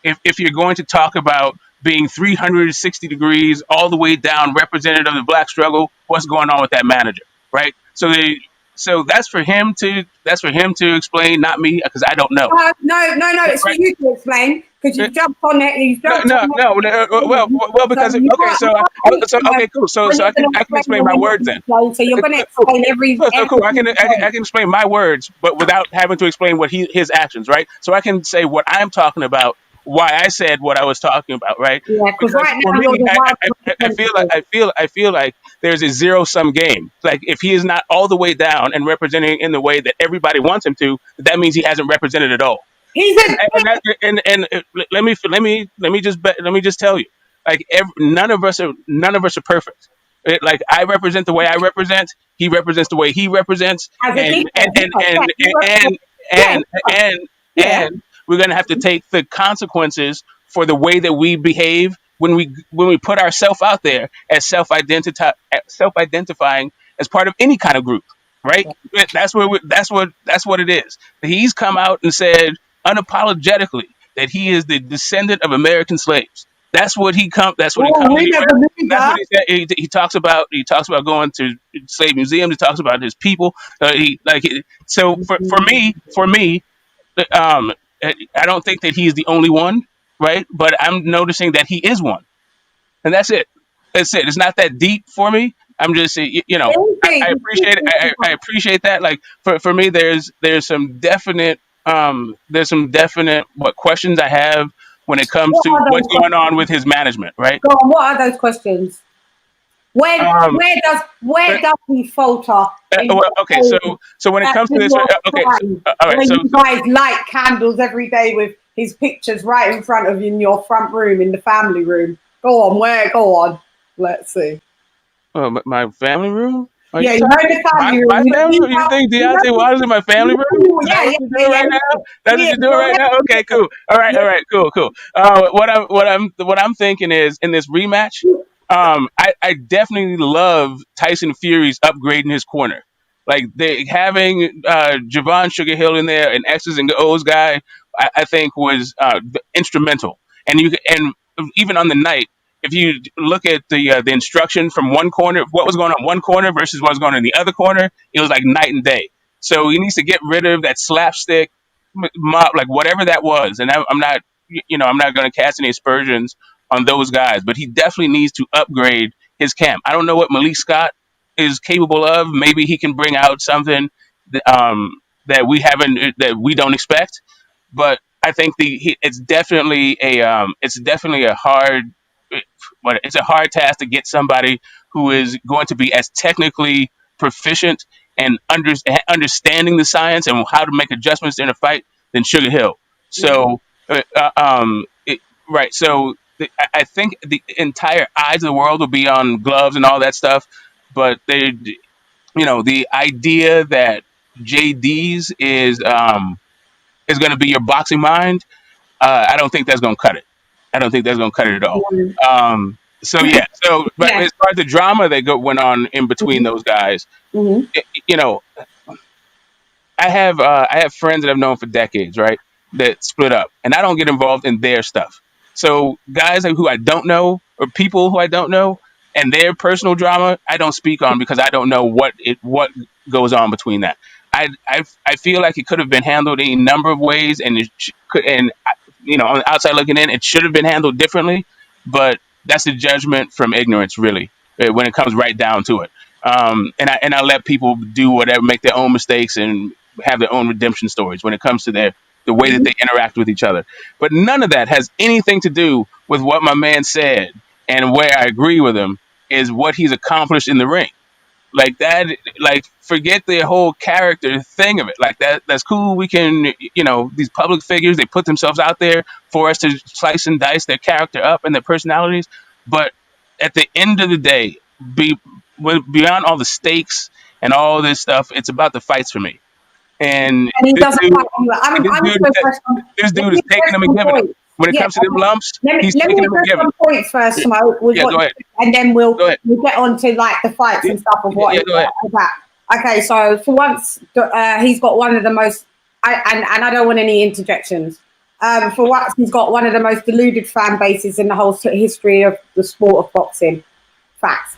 if you're going to talk about being 360 degrees all the way down, representative of the black struggle, what's going on with that manager, right? So that's for him to explain, not me, because I don't know. No. It's for Right? you to explain because you've jumped on it. You've No, jumped no, on no, no. Well, it. So because you okay, can't, so you can't speak to okay, cool. So when you're I going to can explain explain when my we're not words going then. to explain. So you're going to Cool. explain Cool. everything. I can explain my words, but without having to explain what his actions, right? So I can say what I'm talking about, why I said what I was talking about, right? Yeah, because Because right for now you're me, the wild I feel like there's a zero sum game. Like if he is not all the way down and representing in the way that everybody wants him to, that means he hasn't represented at all. He's And a let me just tell you, like none of us are perfect. Like I represent the way I represent, he represents the way he represents, as a and dickhead. and and Yeah, and and yeah, and and, yeah. and we're gonna have to take the consequences for the way that we behave when we put ourselves out there as self identifying as part of any kind of group, right? That's what it is. He's come out and said unapologetically that he is the descendant of American slaves. That's what he Oh, comes we never anywhere. knew That's what that. he said. He talks about going to slave museums. He talks about his people. So for me, um, I don't think that he's the only one, right? But I'm noticing that he is one, and that's it. That's it. It's not that deep for me. I'm just, I appreciate it. I appreciate that. Like for me, there's some definite what questions I have when it comes What to are what's those going on questions? with his management, right? Go on, what are those questions? Um, Where does he falter in well, okay, saying so when it that comes to in this, your okay, crime, all right, when so you guys light candles every day with his pictures right in front of you in your front room, in the family room? Go on, go on. Let's see. my family room. Are Yeah, you you know talking the family room. my family room? You think You Deontay know, Wilder's in my family room? Is that yeah, what yeah, you're yeah, doing yeah. right now? That's what Yeah, you're doing right now. Okay, cool. yeah. All right, cool. What I'm thinking is in this rematch, I definitely love Tyson Fury's upgrading his corner. Like they having Javon Sugar Hill in there, an X's and O's guy, I think was instrumental. And even on the night, if you look at the instruction from one corner, what was going on one corner versus what was going on in the other corner, it was like night and day. So he needs to get rid of that slapstick, like whatever that was. And I'm not, I'm not going to cast any aspersions on those guys, but he definitely needs to upgrade his camp. I don't know what Malik Scott is capable of. Maybe he can bring out something that we haven't, that we don't expect. But I think it's definitely a hard, but it's a hard task to get somebody who is going to be as technically proficient and understanding the science and how to make adjustments in a fight than Sugar Hill. Mhm. So, right. So I think the entire eyes of the world will be on gloves and all that stuff, but the idea that JD's is going to be your boxing mind, I don't think that's going to cut it. I don't think that's going to cut it at all. So yeah. So, but Yeah. as far as the drama that went on in between those guys, Mhm. you know, I have friends that I've known for decades, right? That split up, and I don't get involved in their stuff. So guys who I don't know, or people who I don't know, and their personal drama, I don't speak on because I don't know what goes on between that. I feel like it could have been handled any number of ways, and on the outside looking in, it should have been handled differently. But that's a judgment from ignorance, really, when it comes right down to it. And I let people do whatever, make their own mistakes, and have their own redemption stories when it comes to the way that they interact with each other. But none of that has anything to do with what my man said, and where I agree with him is what he's accomplished in the ring. Like that, like forget the whole character thing of it. Like that's cool. We can, these public figures, they put themselves out there for us to slice and dice their character up and their personalities. But at the end of the day, beyond all the stakes and all this stuff, it's about the fights for me. And And he this doesn't dude, fight anywhere. this dude is taking them and giving them. When it comes to them lumps, he's let taking me them and address giving some them. points first, Smoke, with Yeah, go ahead. and then we'll Go ahead. get on to like the fights and stuff of what Yeah, go ahead. about. Okay, so for once, he's got one of the most, and I don't want any interjections. For once, he's got one of the most deluded fan bases in the whole history of the sport of boxing. Facts.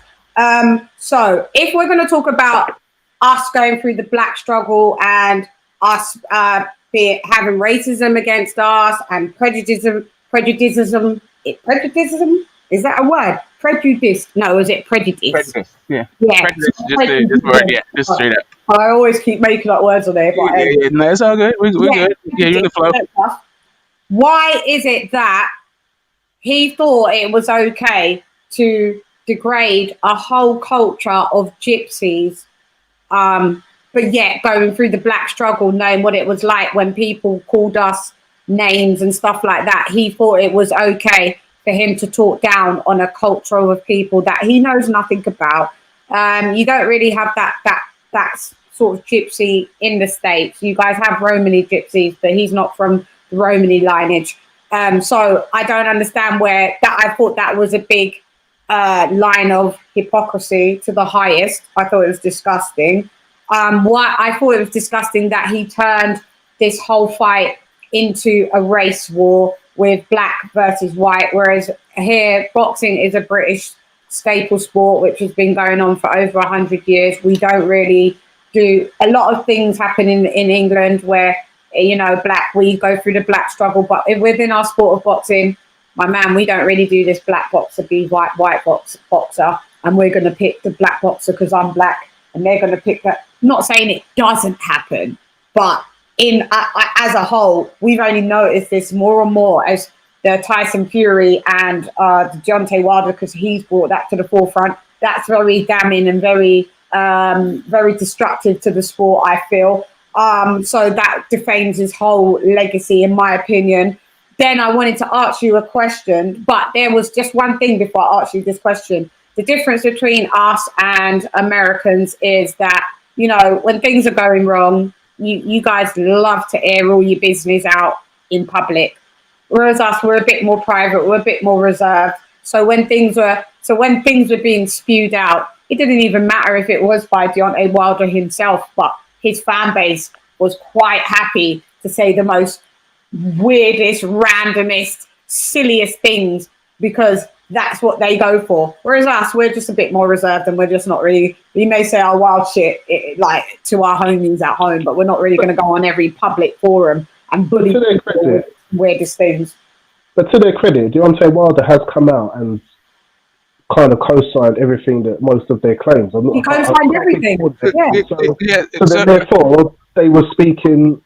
So if we're going to talk about us going through the black struggle and us having racism against us and prejudice, is that a word? Prejudice? No, is it prejudice? Prejudice. Yeah. Yeah. Prejudice. Just word. Yeah. Just straight up. I always keep making up words on there. But, Yeah, no, it's all good. We're good. Yeah, you're in the flow. Why is it that he thought it was okay to degrade a whole culture of gypsies, but yet going through the black struggle, knowing what it was like when people called us names and stuff like that, he thought it was okay for him to talk down on a culture of people that he knows nothing about. You don't really have that sort of gypsy in the States. You guys have Romany gypsies, but he's not from the Romany lineage. So I don't understand where that. I thought that was a big line of hypocrisy to the highest. I thought it was disgusting. Why I thought it was disgusting that he turned this whole fight into a race war with black versus white, whereas here boxing is a British staple sport which has been going on for over 100 years. We don't really do a lot of things happen in England where we go through the black struggle, but within our sport of boxing, my man, we don't really do this black boxer be white boxer, and we're going to pick the black boxer because I'm black, and they're going to pick that. Not saying it doesn't happen, but as a whole, we've only noticed this more and more as the Tyson Fury and the Deontay Wilder, because he's brought that to the forefront. That's very damning and very destructive to the sport, I feel. So that defames his whole legacy, in my opinion. Then I wanted to ask you a question, but there was just one thing before I asked you this question. The difference between us and Americans is that, when things are going wrong, you guys love to air all your business out in public. Whereas us, we're a bit more private, we're a bit more reserved. So when things were being spewed out, it didn't even matter if it was by Deontay Wilder himself, but his fan base was quite happy to say the most weirdest, randomest, silliest things because that's what they go for. Whereas us, we're just a bit more reserved and we're just not really, we may say our wild shit like to our homies at home, but we're not really going to go on every public forum and bully people weirdest things. But to their credit, Deontay Wilder has come out and kind of co-signed everything that most of their claims. He co-signed everything. So therefore, they were speaking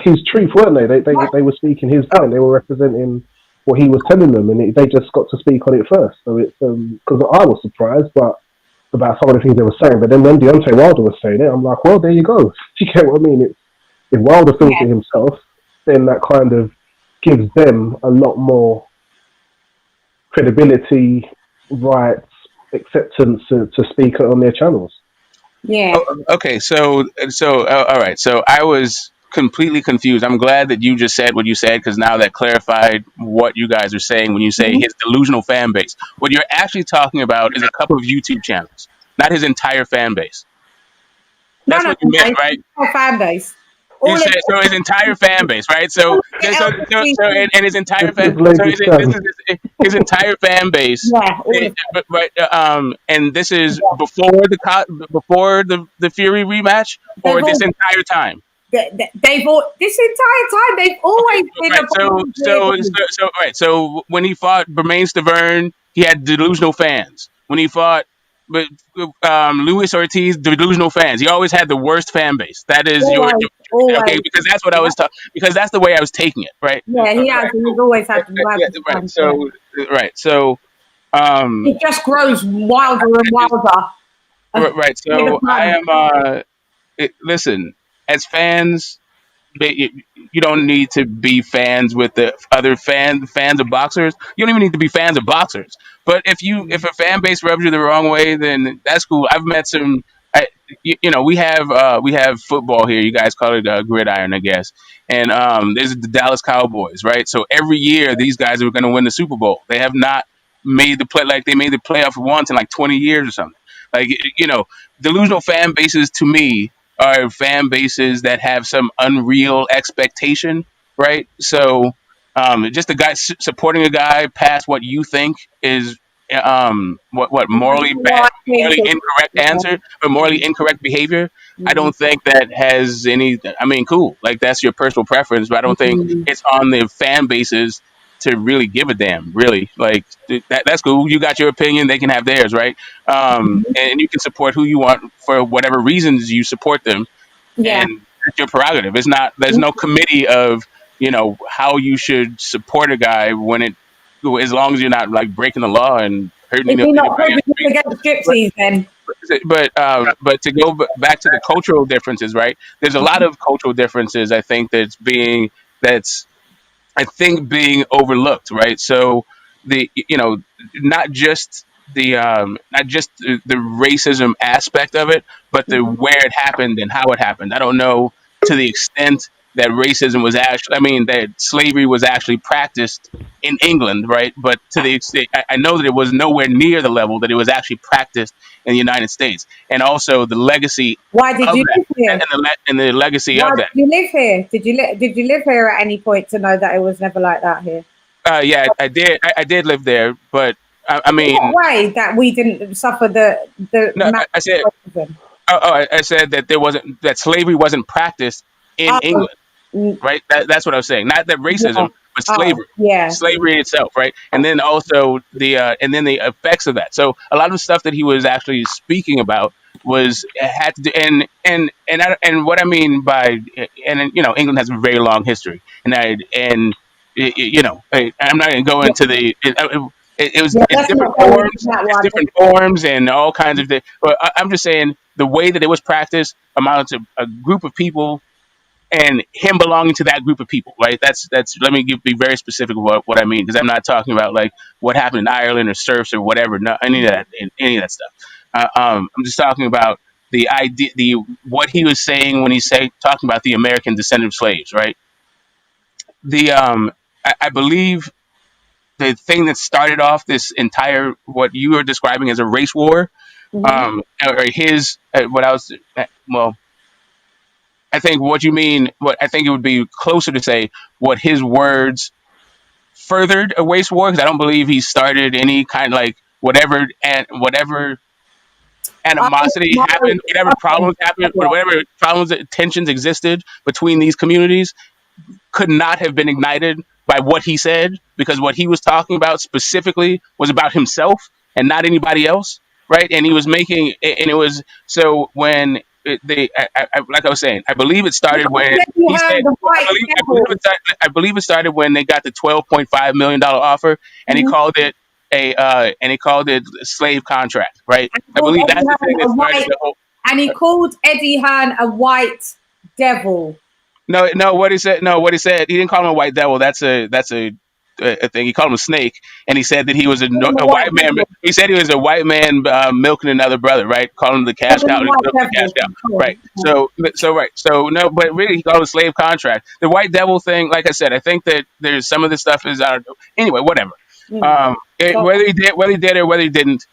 his truth, weren't they? They were speaking his point. They were representing what he was telling them, and they just got to speak on it first. So it's because I was surprised, about some of the things they were saying. But then when Deontay Wilder was saying it, I'm like, well, there you go. You get what I mean? If Wilder feels it himself, then that kind of gives them a lot more credibility, rights, acceptance to speak on their channels. Yeah. Okay, so all right. So I was completely confused. I'm glad that you just said what you said because now that clarified what you guys are saying when you say his delusional fan base. What you're actually talking about is a couple of YouTube channels, not his entire fan base. That's what you meant, right? Fan base. You said so his entire fan base, right? So and his entire fan, Lady so Chann. his entire fan base, Yeah, all of right? And this is before before the Fury rematch, or They've this all- entire time. they've all this entire time they've always been Right. Right. So when he fought Bermain Stavern, he had delusional fans. When he fought but Luis Ortiz, delusional fans. He always had the worst fan base. That is always. okay, because that's what I was talking. Because that's the way I was taking it, right? Yeah, he has. He's always had the Right. So right. So it just grows wilder and wilder. right. So I am. Listen, as fans. You don't need to be fans with the other fans of boxers. You don't even need to be fans of boxers. But if a fan base rubs you the wrong way, then that's cool. I've met some. We have football here. You guys call it gridiron, I guess. And there's the Dallas Cowboys, right? So every year these guys are going to win the Super Bowl. They have not made the play like they made the playoff once in like 20 years or something. Like delusional fan bases to me are fan bases that have some unreal expectation, right? So, just a guy supporting a guy past what you think is what morally bad, morally incorrect answer or morally incorrect behavior. I don't think that has any. I mean, cool, like that's your personal preference, but I don't think it's on the fan bases to really give a damn. Really, like that's cool. You got your opinion; they can have theirs, right? And you can support who you want for whatever reasons you support them, Yeah. and that's your prerogative. It's not. There's no committee of how you should support a guy when as long as you're not like breaking the law and hurting If you're not anybody. against gypsies, then But to go back to the cultural differences, right? There's a lot of cultural differences. I think that's being overlooked, right? So not just the racism aspect of it, but the where it happened and how it happened. I don't know to the extent that racism was actually, I mean, that slavery was actually practiced in England, right? But to the extent, I know that it was nowhere near the level that it was actually practiced in the United States, and also the legacy why did of you that, live here? and the legacy Why of did that. you live here? Did you live here at any point to know that it was never like that here? Yeah, I did. I did live there, but I In mean, what way that we didn't suffer the no, I said, racism? I said that that slavery wasn't practiced in Oh, England, mm, right? That's what I was saying. Not that yeah. racism, but Oh, yeah. slavery itself, right? And then also the effects of that. So a lot of the stuff that he was actually speaking about had to do, and what I mean by England has a very long history, I'm not going to go Yeah, into it was yeah, it's let's different not go into forms, that it's one. different forms and all kinds of things. But I'm just saying the way that it was practiced amounted to a group of people and him belonging to that group of people, right? That's. Let me be very specific with what I mean, because I'm not talking about like what happened in Ireland or serfs or whatever. No, any of that stuff. I'm just talking about the idea, what he was saying when talking about the American descendant slaves, right? The I believe the thing that started off this entire what you were describing as a race war, Hmm. or his what I was well I think what you mean, what I think it would be closer to say what his words furthered a race war, because I don't believe he started any kind of like whatever animosity happened, whatever problems happened, or whatever problems, tensions existed between these communities could not have been ignited by what he said, because what he was talking about specifically was about himself and not anybody else, right? And he was making, and it was so when like I was saying, I believe it started when You he said, heard the white devil. I believe it started when they got the $12.5 million offer, and he Mhm. called it a slave contract, right? I Called believe Eddie that's the thing Hearn that a started white, the whole. and he called Eddie Hearn a white devil. No, what he said. No, what he said. He didn't call him a white devil. That's a thing. He called him a snake, and he said that he was a Call him a white white man. devil. He said he was a white man milking another brother, right? Calling him the Call cash him cow. a He white milked the cash devil. cow, right? So no, but really, he called it a slave contract. The white devil thing, like I said, I think that there's some of this stuff is out. Anyway, whatever. So, Whether he did or whether he didn't,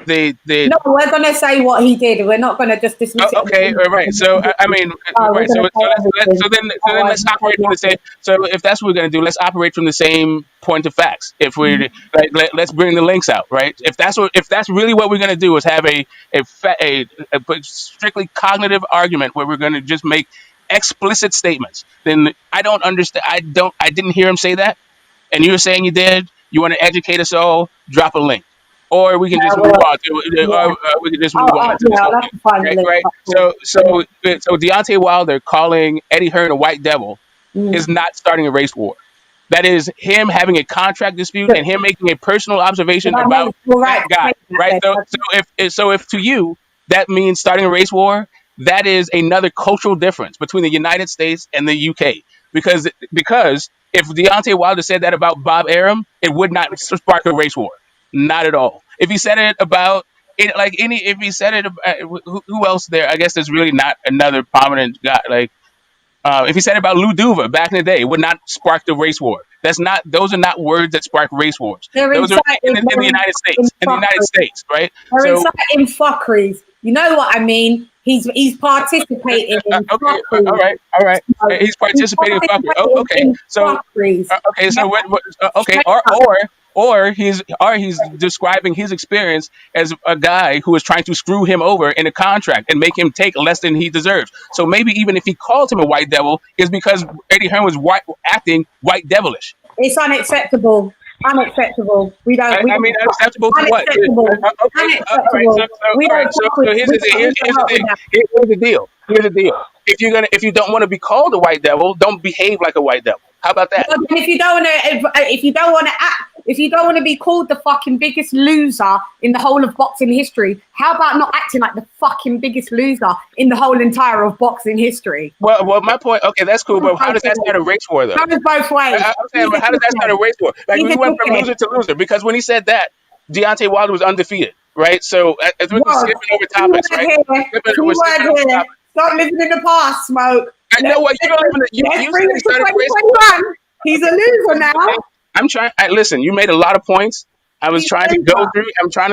they no, we're gonna say what he did. We're not gonna just dismiss it. okay, all right. So I mean, We're right. So gonna say everything. so then Otherwise, let's we say operate from the same. nothing. So if that's what we're going to do, let's operate from the same point of facts. If we let's bring the links out, right? If that's really what we're going to do is have a strictly cognitive argument where we're going to just make explicit statements, then I don't understand. I didn't hear him say that, and you're saying you did. You want to educate us all? Drop a link. Or we can just move on Yeah. we can just move on to the Yeah, I'll have subject, to find the right? link. Right. So Deontay Wilder calling Eddie Hearn a white devil is not starting a race war. That is him having a contract dispute and him making a personal observation about that guy, right? So if to you that means starting a race war, that is another cultural difference between the United States and the UK. Because if Deontay Wilder said that about Bob Arum, it would not spark a race war. Not at all. If he said it about it, if he said it about who else there, I guess there's really not another prominent guy. If he said it about Lou Duva back in the day, it would not spark the race war. Those are not words that spark race wars. Those are in the United States. In the United States, right? They're inciting fuckeries. You know what I mean? He's participating in fuckeries. All right. He's participating in fuckery. Oh, okay. So okay. So okay. Or he's describing his experience as a guy who is trying to screw him over in a contract and make him take less than he deserves. So maybe even if he called him a white devil, is because Eddie Hearn was acting white devilish. It's unacceptable. Unacceptable. We don't. I mean, unacceptable to what? Okay. Unacceptable. So here's the thing. Here's the deal. If you don't want to be called a white devil, don't behave like a white devil. How about that? Well, if you don't want to be called the fucking biggest loser in the whole of boxing history, how about not acting like the fucking biggest loser in the whole entire of boxing history? Well, my point. Okay, that's cool, but how does that start a race war, though? Goes both ways. I'm saying, but how does that start a race war? Like we went from loser to loser because when he said that, Deontay Wilder was undefeated, right? So as we're skipping over topics, right? Stop living in the past, Smoke. I know what you don't even. You bring it to 2021. He's a loser now. I'm trying. Listen, you made a lot of points. I'm trying to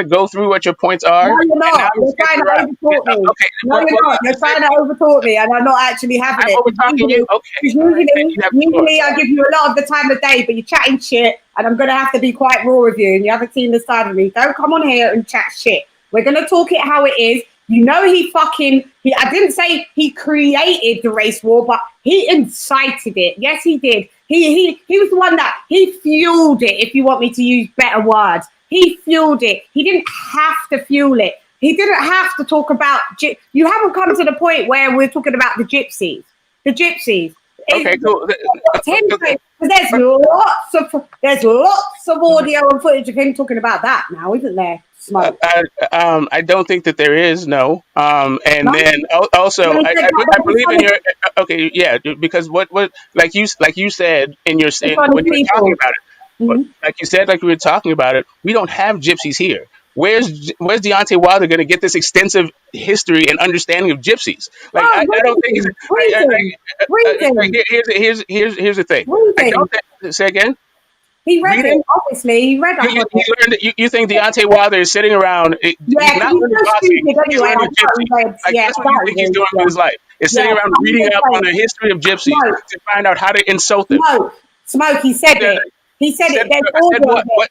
go through what your points are. No, you're not. You're trying to overtalk me. Okay. No, you're not. You're trying to overtalk me, and I'm not actually having I'm it. overtalking you. Okay. Usually I give you a lot of the time of day, but you're chatting shit, and I'm going to have to be quite raw with you, and you haven't seen the side of me. Don't come on here and chat shit. We're going to talk it how it is. You know I didn't say he created the race war, but he incited it. Yes, he did. He was the one that he fueled it, if you want me to use better words. He fueled it. He didn't have to fuel it. He didn't have to talk about you haven't come to the point where we're talking about the gypsies. The gypsies. Okay, cool. There's lots of audio and footage of him talking about that now, isn't there? I don't think that there is then also I believe in your okay, yeah, because what like you said in your when you were talking about it, like we were talking about it, we don't have gypsies here. Where's Deontay Wilder going to get this extensive history and understanding of gypsies? Like I don't think here's the thing. I don't say again. He read it, obviously. He read it. You think Deontay Wilder is sitting around? He's not learning boxing. He's learning gypsy. That's what you think he's doing with his life. Is sitting around reading up on the history of gypsies to find out how to insult them. Smoke, he said it. He said it.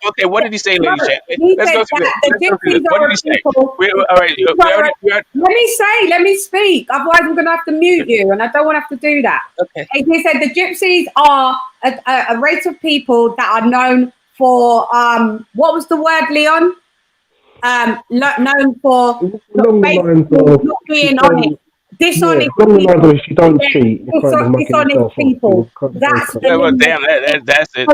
Okay, what did he say, Lady Chann? Let's go through this. What did he say? All right. Let me speak. Otherwise, I'm going to have to mute you, and I don't want to have to do that. Okay. He said the gypsies are a race of people that are known for, what was the word, Leon? Known for not being honest. Dishonest people. You don't cheat. Dishonest people. That's damn. That's it.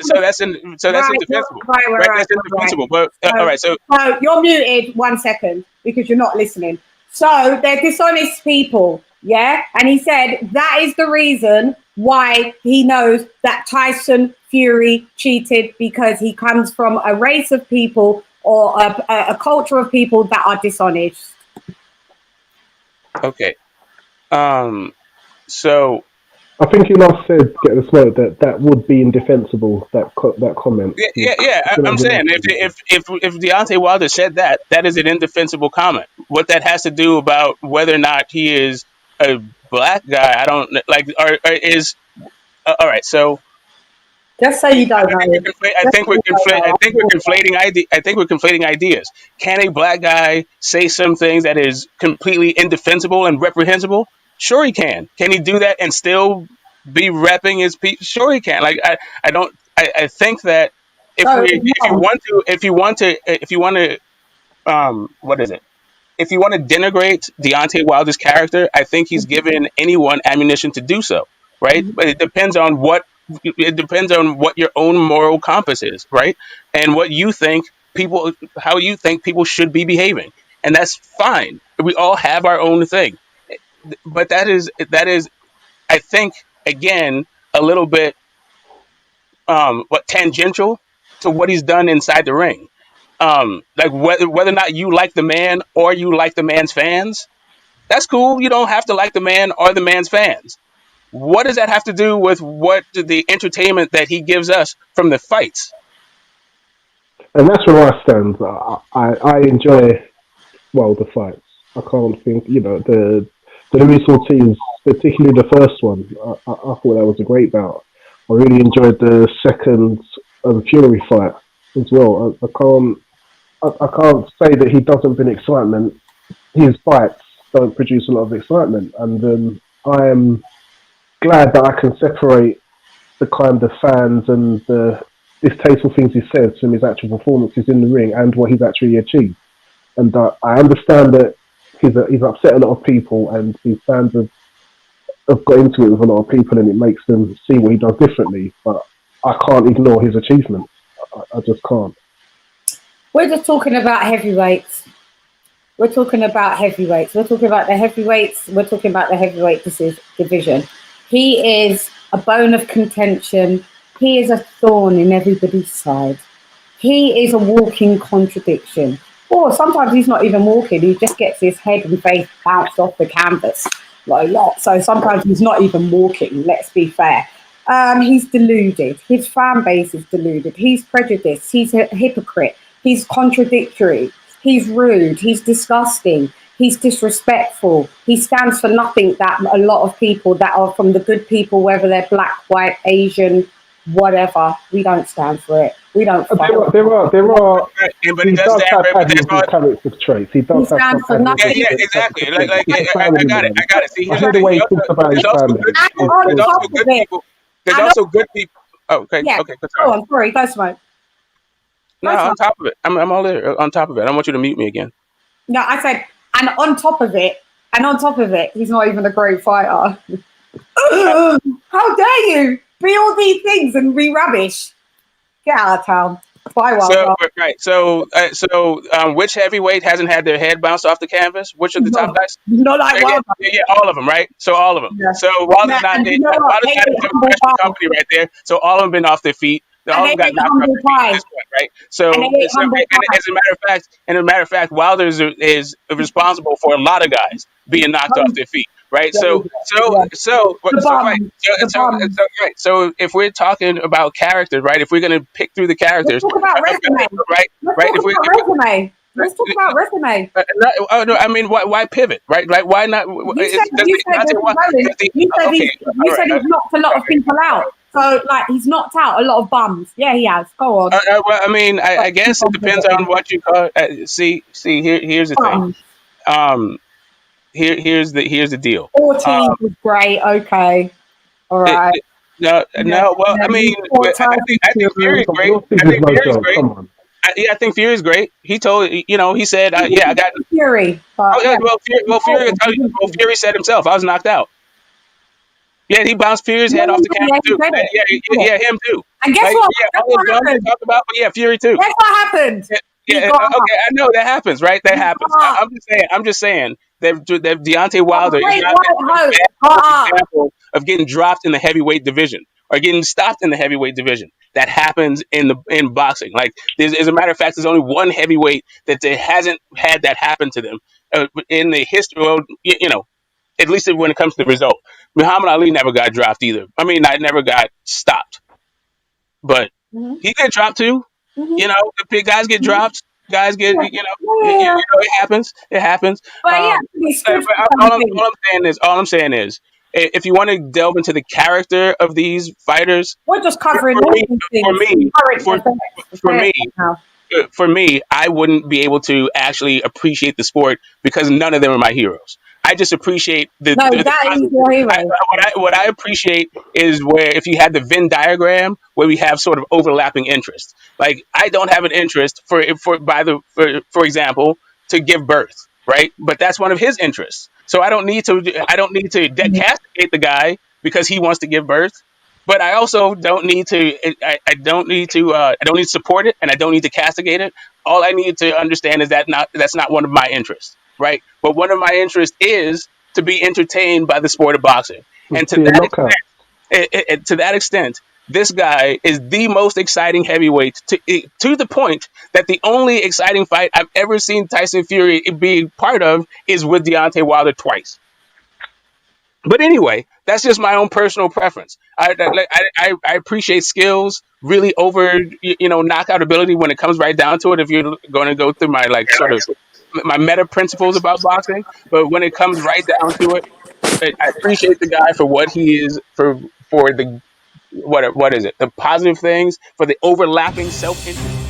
So that's indefensible. Right. That's indefensible. But all right. So you're muted 1 second because you're not listening. So they're dishonest people. Yeah, and he said that is the reason why he knows that Tyson Fury cheated, because he comes from a race of people or a culture of people that are dishonest. Okay. So I think you last said, get the smoke, that would be indefensible. That comment. I'm saying if Deontay Wilder said that, that is an indefensible comment. What that has to do about whether or not he is a black guy, I don't like. Or is all right. So Just say you don't know. I think we're conflating ideas. Can a black guy say some things that is completely indefensible and reprehensible? Sure, he can. Can he do that and still be repping his people? Sure, he can. Like I don't. I think that if you want to, what is it? If you want to denigrate Deontay Wilder's character, I think he's given anyone ammunition to do so, right? But it depends on what your own moral compass is, right? And what you think how you think people should be behaving, and that's fine. We all have our own thing, but that is, I think, again, a little bit tangential to what he's done inside the ring. Like whether or not you like the man or you like the man's fans, that's cool. You don't have to like the man or the man's fans. What does that have to do with what the entertainment that he gives us from the fights? And that's where I stand. I enjoy, well, the fights. I can't think, the Louis Ortiz, particularly the first one. I thought that was a great bout. I really enjoyed the second Fury fight as well. I can't say that he doesn't bring excitement. His fights don't produce a lot of excitement, and I am glad that I can separate the kind of fans and the distasteful things he says from his actual performances in the ring and what he's actually achieved. And I understand that he's upset a lot of people, and his fans have got into it with a lot of people, and it makes them see what he does differently. But I can't ignore his achievements. I just can't. We're just talking about heavyweights. We're talking about heavyweights. We're talking about the heavyweights. We're talking about the heavyweight division. He is a bone of contention. He is a thorn in everybody's side. He is a walking contradiction. Or sometimes he's not even walking. He just gets his head and face bounced off the canvas like a lot. So sometimes he's not even walking. Let's be fair. He's deluded. His fan base is deluded. He's prejudiced. He's a hypocrite. He's contradictory. He's rude. He's disgusting. He's disrespectful. He stands for nothing that a lot of people that are from the good people, whether they're black, white, Asian, whatever, we don't stand for it. We don't. There are. But he does stand for it. Character traits. He does stand for nothing. Yeah, exactly. I got it. See, here's the way he talks about his family. There's also good people. Oh, okay. Yeah. Okay. Oh, I'm sorry. Go smoke. No, on top of it. I'm all there. On top of it. I don't want you to mute me again. No, I said, and on top of it, he's not even a great fighter. How dare you be all these things and be rubbish? Get out of town. Bye, Wilder. So, which heavyweight hasn't had their head bounced off the canvas? Which of the top guys? Not like Wilder. Yeah, all of them, right? So all of them. Yeah. So Wilder's not a professional company right there. So all of them been off their feet. They all got knocked off their feet at this point, right? So, as a matter of fact, Wilder is responsible for a lot of guys being knocked off their feet. Right. So if we're talking about characters, right? If we're going to pick through the characters, let's talk about resume. Let's talk about resume. Oh no, I mean, why pivot, right? Like, why not? You said he's knocked a lot of people out. So, he's knocked out a lot of bums. Yeah, he has. Go on. Well, I mean, I guess it depends on what you call it. Here's the thing. Here's the deal. Ortiz is great. Okay, all right. Well, I mean, I think Fury is great. I think Fury is great. He told, he said, I got Fury. Fury said himself, I was knocked out. Yeah, he bounced Fury's head off the camera too. Yeah, him too. And guess what? Fury too. Guess what happened? Yeah, okay, I know that happens, right? That happens. I'm just saying. that Deontay Wilder is Great not white an hope. example of getting dropped in the heavyweight division or getting stopped in the heavyweight division. That happens in boxing. Like, as a matter of fact, there's only one heavyweight that hasn't had that happen to them in the history. Well, at least when it comes to the result. Muhammad Ali never got dropped either. I mean, I never got stopped, but he got dropped too. The big guys get dropped. Guys get, it happens. It happens. But yeah, he stood for something. All I'm saying is, if you want to delve into the character of these fighters, We're just covering for all me, these things. for me, Current events. for me, Now. for me, I wouldn't be able to actually appreciate the sport because none of them are my heroes. I just appreciate No, that is your hero. what I appreciate is where if you had the Venn diagram where we have sort of overlapping interests. Like, I don't have an interest for example, to give birth, right? But that's one of his interests. So I don't need to castigate the guy because he wants to give birth. But I also don't need to. I don't need to. I don't need to support it, and I don't need to castigate it. All I need to understand is that's not one of my interests, right? But one of my interests is to be entertained by the sport of boxing, and to that extent, this guy is the most exciting heavyweight to the point that the only exciting fight I've ever seen Tyson Fury be part of is with Deontay Wilder twice. But anyway, that's just my own personal preference. I appreciate skills really over knockout ability when it comes right down to it. If you're going to go through my sort of my meta principles about boxing, but when it comes right down to it, I appreciate the guy for what he is for the what is it? The positive things, for the overlapping self interest.